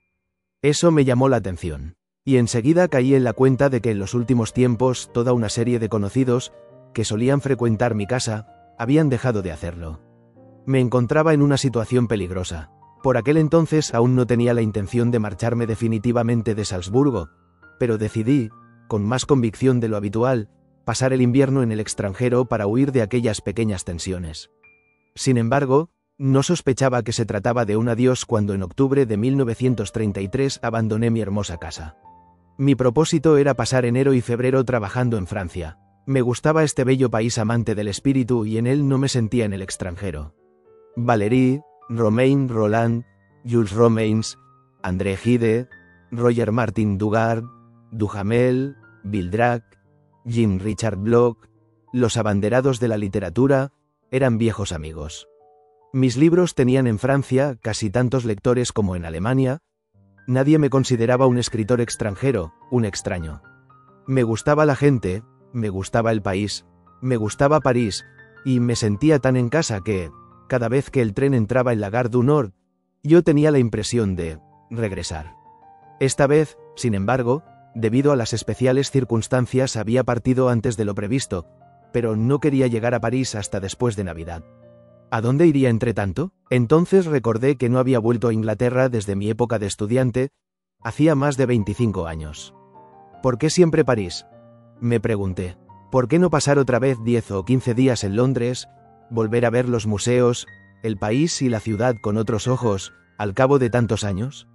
Eso me llamó la atención, y enseguida caí en la cuenta de que en los últimos tiempos toda una serie de conocidos, que solían frecuentar mi casa, habían dejado de hacerlo. Me encontraba en una situación peligrosa. Por aquel entonces aún no tenía la intención de marcharme definitivamente de Salzburgo, pero decidí, con más convicción de lo habitual, pasar el invierno en el extranjero para huir de aquellas pequeñas tensiones. Sin embargo, no sospechaba que se trataba de un adiós cuando en octubre de 1933 abandoné mi hermosa casa. Mi propósito era pasar enero y febrero trabajando en Francia. Me gustaba este bello país amante del espíritu y en él no me sentía en el extranjero. Valéry, Romain Rolland, Jules Romains, André Gide, Roger Martin Dugard, Duhamel, Vildrak, Jean Richard Bloch, los abanderados de la literatura, eran viejos amigos. Mis libros tenían en Francia casi tantos lectores como en Alemania. Nadie me consideraba un escritor extranjero, un extraño. Me gustaba la gente, me gustaba el país, me gustaba París, y me sentía tan en casa que, cada vez que el tren entraba en la Gare du Nord, yo tenía la impresión de regresar. Esta vez, sin embargo, debido a las especiales circunstancias había partido antes de lo previsto, pero no quería llegar a París hasta después de Navidad. ¿A dónde iría entre tanto? Entonces recordé que no había vuelto a Inglaterra desde mi época de estudiante, hacía más de 25 años. ¿Por qué siempre París?, me pregunté. ¿Por qué no pasar otra vez 10 o 15 días en Londres, volver a ver los museos, el país y la ciudad con otros ojos, al cabo de tantos años?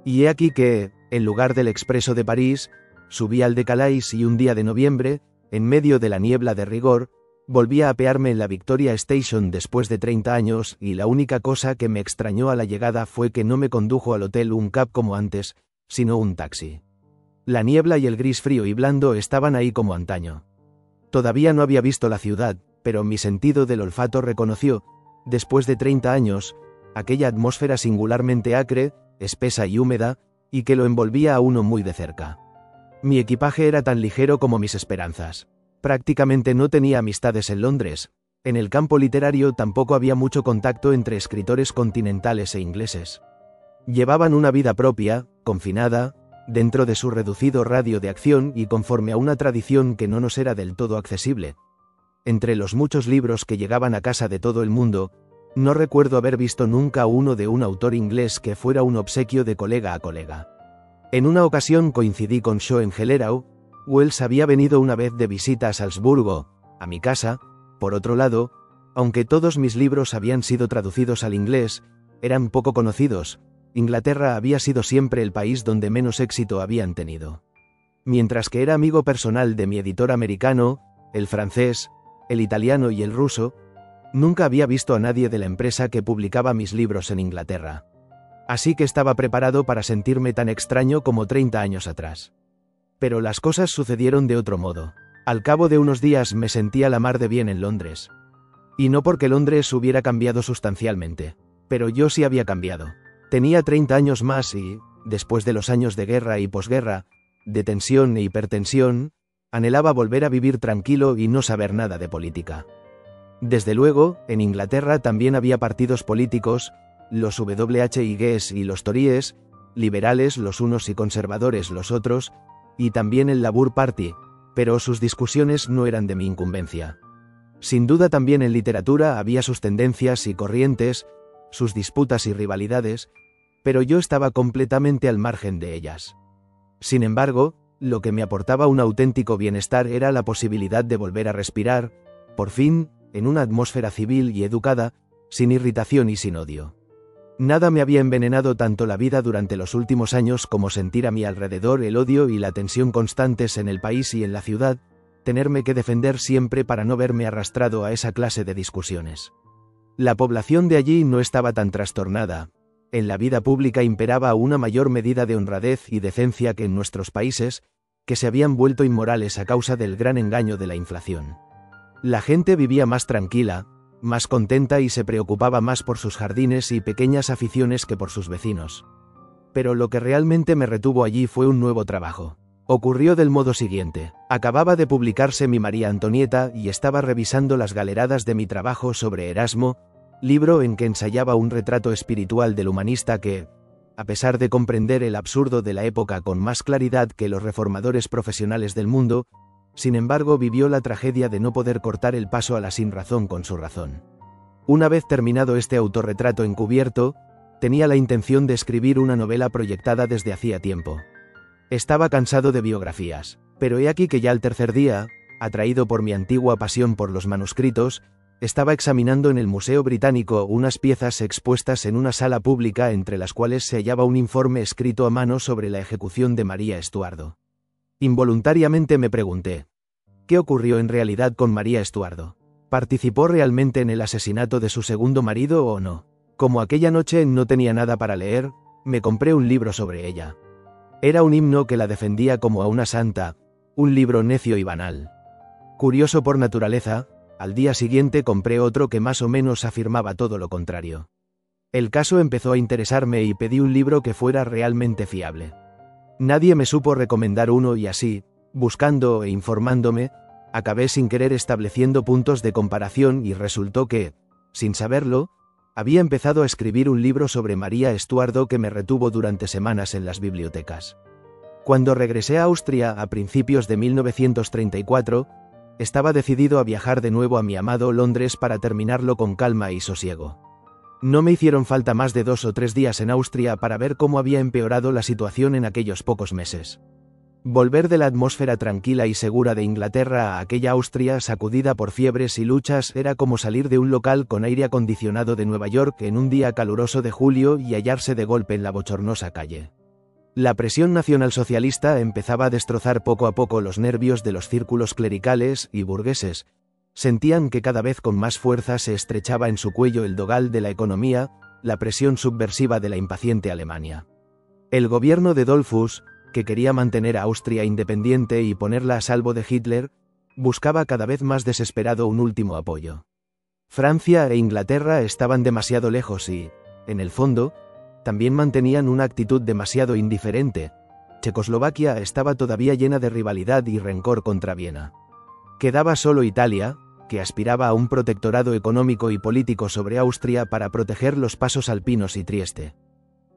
Y he aquí que, en lugar del expreso de París, subí al de Calais y un día de noviembre, en medio de la niebla de rigor, volví a apearme en la Victoria Station después de 30 años y la única cosa que me extrañó a la llegada fue que no me condujo al hotel un cab como antes, sino un taxi. La niebla y el gris frío y blando estaban ahí como antaño. Todavía no había visto la ciudad, pero mi sentido del olfato reconoció, después de 30 años, aquella atmósfera singularmente acre, espesa y húmeda, y que lo envolvía a uno muy de cerca. Mi equipaje era tan ligero como mis esperanzas. Prácticamente no tenía amistades en Londres. En el campo literario tampoco había mucho contacto entre escritores continentales e ingleses. Llevaban una vida propia, confinada, dentro de su reducido radio de acción y conforme a una tradición que no nos era del todo accesible. Entre los muchos libros que llegaban a casa de todo el mundo, no recuerdo haber visto nunca uno de un autor inglés que fuera un obsequio de colega a colega. En una ocasión coincidí con Schoenhellerau. Wells había venido una vez de visita a Salzburgo, a mi casa. Por otro lado, aunque todos mis libros habían sido traducidos al inglés, eran poco conocidos. Inglaterra había sido siempre el país donde menos éxito habían tenido. Mientras que era amigo personal de mi editor americano, el francés, el italiano y el ruso, nunca había visto a nadie de la empresa que publicaba mis libros en Inglaterra. Así que estaba preparado para sentirme tan extraño como 30 años atrás. Pero las cosas sucedieron de otro modo. Al cabo de unos días me sentía la mar de bien en Londres. Y no porque Londres hubiera cambiado sustancialmente, pero yo sí había cambiado. Tenía 30 años más y, después de los años de guerra y posguerra, de tensión e hipertensión, anhelaba volver a vivir tranquilo y no saber nada de política. Desde luego, en Inglaterra también había partidos políticos, los WHIGs y los Tories, liberales los unos y conservadores los otros, y también el Labour Party, pero sus discusiones no eran de mi incumbencia. Sin duda también en literatura había sus tendencias y corrientes, sus disputas y rivalidades, pero yo estaba completamente al margen de ellas. Sin embargo, lo que me aportaba un auténtico bienestar era la posibilidad de volver a respirar, por fin, en una atmósfera civil y educada, sin irritación y sin odio. Nada me había envenenado tanto la vida durante los últimos años como sentir a mi alrededor el odio y la tensión constantes en el país y en la ciudad, tenerme que defender siempre para no verme arrastrado a esa clase de discusiones. La población de allí no estaba tan trastornada. En la vida pública imperaba una mayor medida de honradez y decencia que en nuestros países, que se habían vuelto inmorales a causa del gran engaño de la inflación. La gente vivía más tranquila, más contenta y se preocupaba más por sus jardines y pequeñas aficiones que por sus vecinos. Pero lo que realmente me retuvo allí fue un nuevo trabajo. Ocurrió del modo siguiente. Acababa de publicarse mi María Antonieta y estaba revisando las galeradas de mi trabajo sobre Erasmo, libro en que ensayaba un retrato espiritual del humanista que, a pesar de comprender el absurdo de la época con más claridad que los reformadores profesionales del mundo, sin embargo vivió la tragedia de no poder cortar el paso a la sinrazón con su razón. Una vez terminado este autorretrato encubierto, tenía la intención de escribir una novela proyectada desde hacía tiempo. Estaba cansado de biografías, pero he aquí que ya al tercer día, atraído por mi antigua pasión por los manuscritos, estaba examinando en el Museo Británico unas piezas expuestas en una sala pública entre las cuales se hallaba un informe escrito a mano sobre la ejecución de María Estuardo. Involuntariamente me pregunté, ¿qué ocurrió en realidad con María Estuardo? ¿Participó realmente en el asesinato de su segundo marido o no? Como aquella noche no tenía nada para leer, me compré un libro sobre ella. Era un himno que la defendía como a una santa, un libro necio y banal. Curioso por naturaleza, al día siguiente compré otro que más o menos afirmaba todo lo contrario. El caso empezó a interesarme y pedí un libro que fuera realmente fiable. Nadie me supo recomendar uno y así, buscando e informándome, acabé sin querer estableciendo puntos de comparación y resultó que, sin saberlo, había empezado a escribir un libro sobre María Estuardo que me retuvo durante semanas en las bibliotecas. Cuando regresé a Austria a principios de 1934, estaba decidido a viajar de nuevo a mi amado Londres para terminarlo con calma y sosiego. No me hicieron falta más de 2 o 3 días en Austria para ver cómo había empeorado la situación en aquellos pocos meses. Volver de la atmósfera tranquila y segura de Inglaterra a aquella Austria sacudida por fiebres y luchas era como salir de un local con aire acondicionado de Nueva York en un día caluroso de julio y hallarse de golpe en la bochornosa calle. La presión nacionalsocialista empezaba a destrozar poco a poco los nervios de los círculos clericales y burgueses. Sentían que cada vez con más fuerza se estrechaba en su cuello el dogal de la economía, la presión subversiva de la impaciente Alemania. El gobierno de Dollfuss, que quería mantener a Austria independiente y ponerla a salvo de Hitler, buscaba cada vez más desesperado un último apoyo. Francia e Inglaterra estaban demasiado lejos y, en el fondo, también mantenían una actitud demasiado indiferente. Checoslovaquia estaba todavía llena de rivalidad y rencor contra Viena. Quedaba solo Italia, que aspiraba a un protectorado económico y político sobre Austria para proteger los pasos alpinos y Trieste.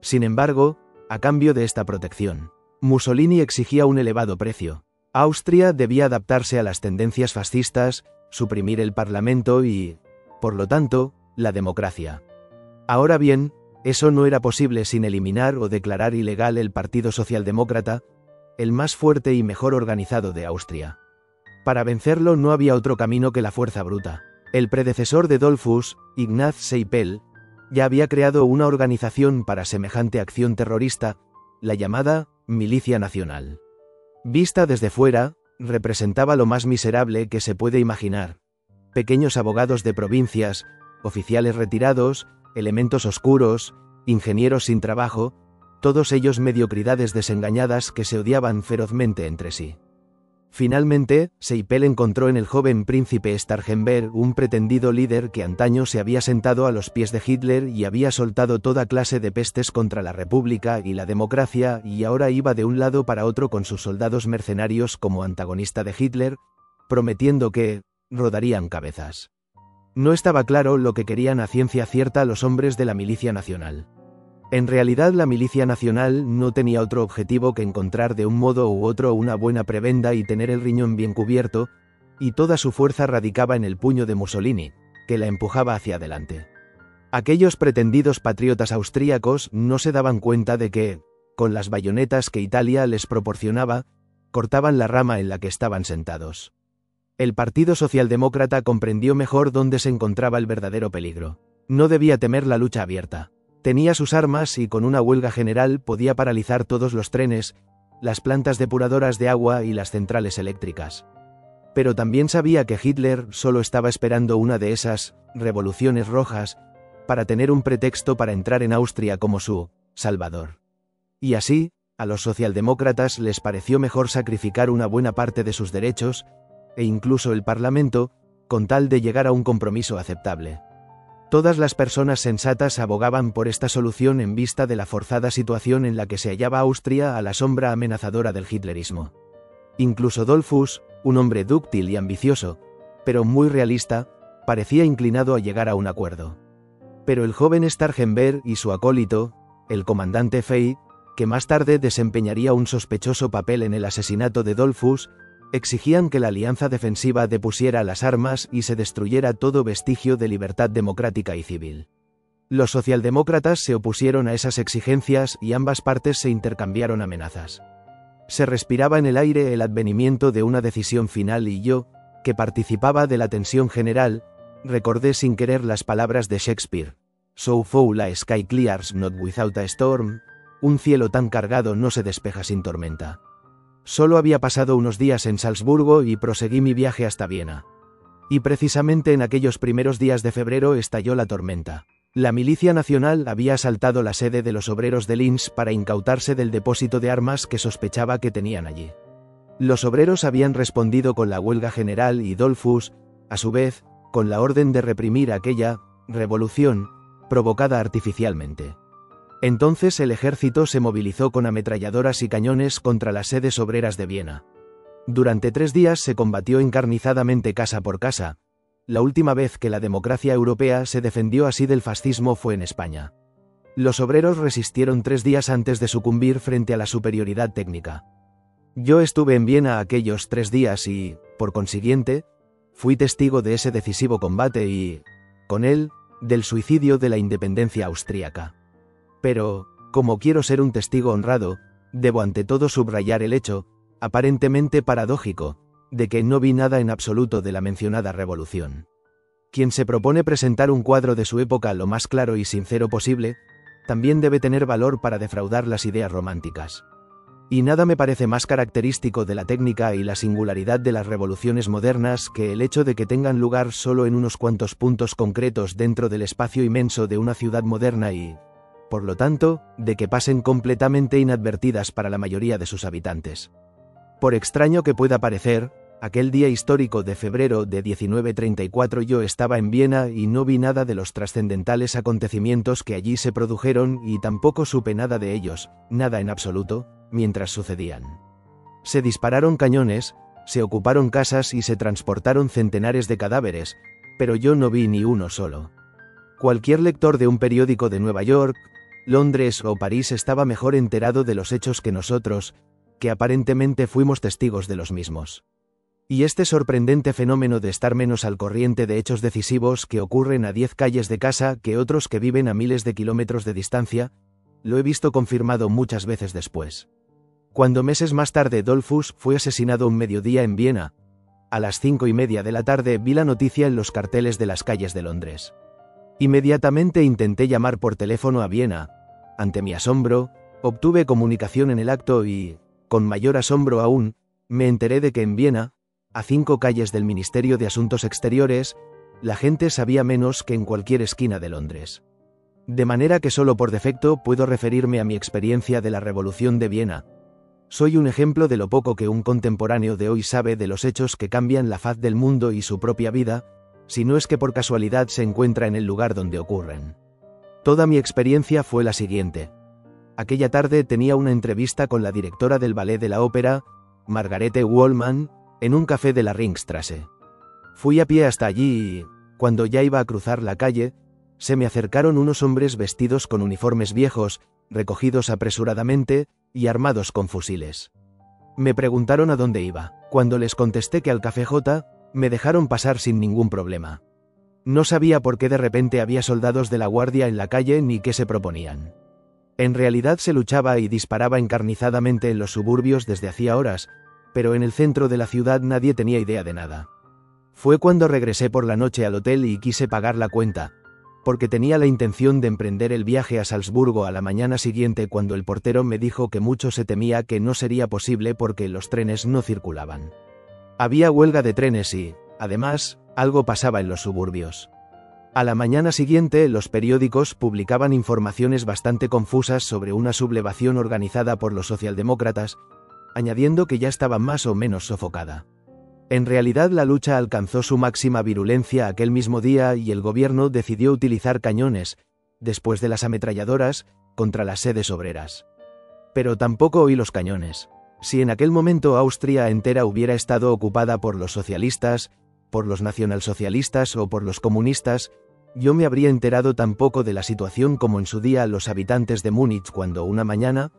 Sin embargo, a cambio de esta protección, Mussolini exigía un elevado precio. Austria debía adaptarse a las tendencias fascistas, suprimir el Parlamento y, por lo tanto, la democracia. Ahora bien, eso no era posible sin eliminar o declarar ilegal el Partido Socialdemócrata, el más fuerte y mejor organizado de Austria. Para vencerlo no había otro camino que la fuerza bruta. El predecesor de Dollfuss, Ignaz Seipel, ya había creado una organización para semejante acción terrorista, la llamada Milicia Nacional. Vista desde fuera, representaba lo más miserable que se puede imaginar. Pequeños abogados de provincias, oficiales retirados, elementos oscuros, ingenieros sin trabajo, todos ellos mediocridades desengañadas que se odiaban ferozmente entre sí. Finalmente, Seipel encontró en el joven príncipe Starhemberg un pretendido líder que antaño se había sentado a los pies de Hitler y había soltado toda clase de pestes contra la República y la democracia y ahora iba de un lado para otro con sus soldados mercenarios como antagonista de Hitler, prometiendo que rodarían cabezas. No estaba claro lo que querían a ciencia cierta los hombres de la Milicia Nacional. En realidad la Milicia Nacional no tenía otro objetivo que encontrar de un modo u otro una buena prebenda y tener el riñón bien cubierto, y toda su fuerza radicaba en el puño de Mussolini, que la empujaba hacia adelante. Aquellos pretendidos patriotas austríacos no se daban cuenta de que, con las bayonetas que Italia les proporcionaba, cortaban la rama en la que estaban sentados. El Partido Socialdemócrata comprendió mejor dónde se encontraba el verdadero peligro. No debía temer la lucha abierta. Tenía sus armas y con una huelga general podía paralizar todos los trenes, las plantas depuradoras de agua y las centrales eléctricas. Pero también sabía que Hitler solo estaba esperando una de esas revoluciones rojas para tener un pretexto para entrar en Austria como su salvador. Y así, a los socialdemócratas les pareció mejor sacrificar una buena parte de sus derechos, e incluso el Parlamento, con tal de llegar a un compromiso aceptable. Todas las personas sensatas abogaban por esta solución en vista de la forzada situación en la que se hallaba Austria a la sombra amenazadora del hitlerismo. Incluso Dollfuss, un hombre dúctil y ambicioso, pero muy realista, parecía inclinado a llegar a un acuerdo. Pero el joven Starhemberg y su acólito, el comandante Fey, que más tarde desempeñaría un sospechoso papel en el asesinato de Dollfuss, exigían que la alianza defensiva depusiera las armas y se destruyera todo vestigio de libertad democrática y civil. Los socialdemócratas se opusieron a esas exigencias y ambas partes se intercambiaron amenazas. Se respiraba en el aire el advenimiento de una decisión final y yo, que participaba de la tensión general, recordé sin querer las palabras de Shakespeare. So foul a sky clears not without a storm. Un cielo tan cargado no se despeja sin tormenta. Solo había pasado unos días en Salzburgo y proseguí mi viaje hasta Viena. Y precisamente en aquellos primeros días de febrero estalló la tormenta. La Milicia Nacional había asaltado la sede de los obreros de Linz para incautarse del depósito de armas que sospechaba que tenían allí. Los obreros habían respondido con la huelga general y Dollfuss, a su vez, con la orden de reprimir aquella revolución provocada artificialmente. Entonces el ejército se movilizó con ametralladoras y cañones contra las sedes obreras de Viena. Durante 3 días se combatió encarnizadamente casa por casa. La última vez que la democracia europea se defendió así del fascismo fue en España. Los obreros resistieron 3 días antes de sucumbir frente a la superioridad técnica. Yo estuve en Viena aquellos 3 días y, por consiguiente, fui testigo de ese decisivo combate y, con él, del suicidio de la independencia austríaca. Pero, como quiero ser un testigo honrado, debo ante todo subrayar el hecho, aparentemente paradójico, de que no vi nada en absoluto de la mencionada revolución. Quien se propone presentar un cuadro de su época lo más claro y sincero posible, también debe tener valor para defraudar las ideas románticas. Y nada me parece más característico de la técnica y la singularidad de las revoluciones modernas que el hecho de que tengan lugar solo en unos cuantos puntos concretos dentro del espacio inmenso de una ciudad moderna y, por lo tanto, de que pasen completamente inadvertidas para la mayoría de sus habitantes. Por extraño que pueda parecer, aquel día histórico de febrero de 1934 yo estaba en Viena y no vi nada de los trascendentales acontecimientos que allí se produjeron y tampoco supe nada de ellos, nada en absoluto, mientras sucedían. Se dispararon cañones, se ocuparon casas y se transportaron centenares de cadáveres, pero yo no vi ni uno solo. Cualquier lector de un periódico de Nueva York, Londres o París estaba mejor enterado de los hechos que nosotros, que aparentemente fuimos testigos de los mismos. Y este sorprendente fenómeno de estar menos al corriente de hechos decisivos que ocurren a 10 calles de casa que otros que viven a miles de kilómetros de distancia, lo he visto confirmado muchas veces después. Cuando meses más tarde Dollfuss fue asesinado un mediodía en Viena, a las 5:30 de la tarde vi la noticia en los carteles de las calles de Londres. Inmediatamente intenté llamar por teléfono a Viena. Ante mi asombro, obtuve comunicación en el acto y, con mayor asombro aún, me enteré de que en Viena, a 5 calles del Ministerio de Asuntos Exteriores, la gente sabía menos que en cualquier esquina de Londres. De manera que solo por defecto puedo referirme a mi experiencia de la Revolución de Viena. Soy un ejemplo de lo poco que un contemporáneo de hoy sabe de los hechos que cambian la faz del mundo y su propia vida, si no es que por casualidad se encuentra en el lugar donde ocurren. Toda mi experiencia fue la siguiente. Aquella tarde tenía una entrevista con la directora del ballet de la ópera, Margarete Wollmann, en un café de la Ringstrasse. Fui a pie hasta allí y, cuando ya iba a cruzar la calle, se me acercaron unos hombres vestidos con uniformes viejos, recogidos apresuradamente, y armados con fusiles. Me preguntaron a dónde iba. Cuando les contesté que al Café J, me dejaron pasar sin ningún problema. No sabía por qué de repente había soldados de la guardia en la calle ni qué se proponían. En realidad se luchaba y disparaba encarnizadamente en los suburbios desde hacía horas, pero en el centro de la ciudad nadie tenía idea de nada. Fue cuando regresé por la noche al hotel y quise pagar la cuenta, porque tenía la intención de emprender el viaje a Salzburgo a la mañana siguiente cuando el portero me dijo que mucho se temía que no sería posible porque los trenes no circulaban. Había huelga de trenes y, además, algo pasaba en los suburbios. A la mañana siguiente los periódicos publicaban informaciones bastante confusas sobre una sublevación organizada por los socialdemócratas, añadiendo que ya estaba más o menos sofocada. En realidad la lucha alcanzó su máxima virulencia aquel mismo día y el gobierno decidió utilizar cañones, después de las ametralladoras, contra las sedes obreras. Pero tampoco oí los cañones. Si en aquel momento Austria entera hubiera estado ocupada por los socialistas, por los nacionalsocialistas o por los comunistas, yo me habría enterado tan poco de la situación como en su día los habitantes de Múnich cuando una mañana,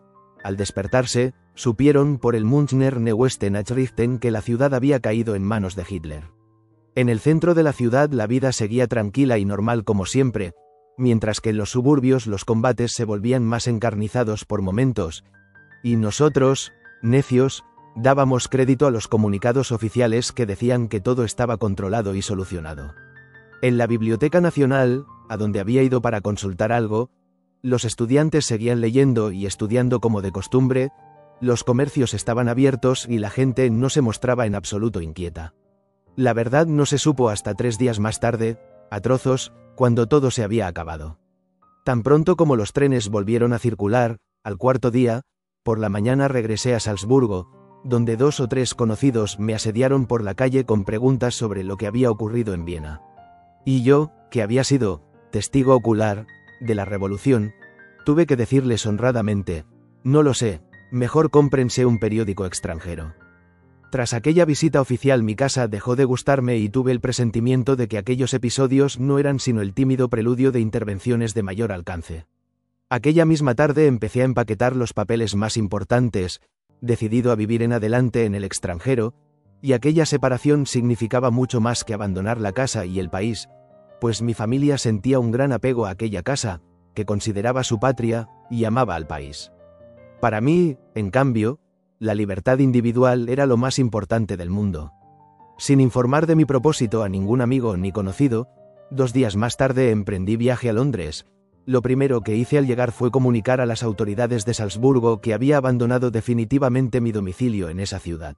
al despertarse, supieron por el Münchner Neueste-Nachrichten que la ciudad había caído en manos de Hitler. En el centro de la ciudad la vida seguía tranquila y normal como siempre, mientras que en los suburbios los combates se volvían más encarnizados por momentos, y nosotros, Necios, dábamos crédito a los comunicados oficiales que decían que todo estaba controlado y solucionado. En la Biblioteca Nacional, a donde había ido para consultar algo, los estudiantes seguían leyendo y estudiando como de costumbre, los comercios estaban abiertos y la gente no se mostraba en absoluto inquieta. La verdad no se supo hasta 3 días más tarde, a trozos, cuando todo se había acabado. Tan pronto como los trenes volvieron a circular, al 4.º día, por la mañana regresé a Salzburgo, donde 2 o 3 conocidos me asediaron por la calle con preguntas sobre lo que había ocurrido en Viena. Y yo, que había sido testigo ocular de la revolución, tuve que decirles honradamente: no lo sé, mejor cómprense un periódico extranjero. Tras aquella visita oficial mi casa dejó de gustarme y tuve el presentimiento de que aquellos episodios no eran sino el tímido preludio de intervenciones de mayor alcance. Aquella misma tarde empecé a empaquetar los papeles más importantes, decidido a vivir en adelante en el extranjero, y aquella separación significaba mucho más que abandonar la casa y el país, pues mi familia sentía un gran apego a aquella casa, que consideraba su patria, y amaba al país. Para mí, en cambio, la libertad individual era lo más importante del mundo. Sin informar de mi propósito a ningún amigo ni conocido, 2 días más tarde emprendí viaje a Londres. Lo primero que hice al llegar fue comunicar a las autoridades de Salzburgo que había abandonado definitivamente mi domicilio en esa ciudad.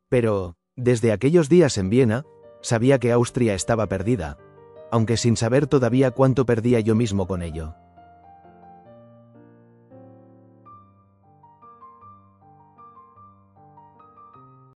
Pero, desde aquellos días en Viena, sabía que Austria estaba perdida, aunque sin saber todavía cuánto perdía yo mismo con ello.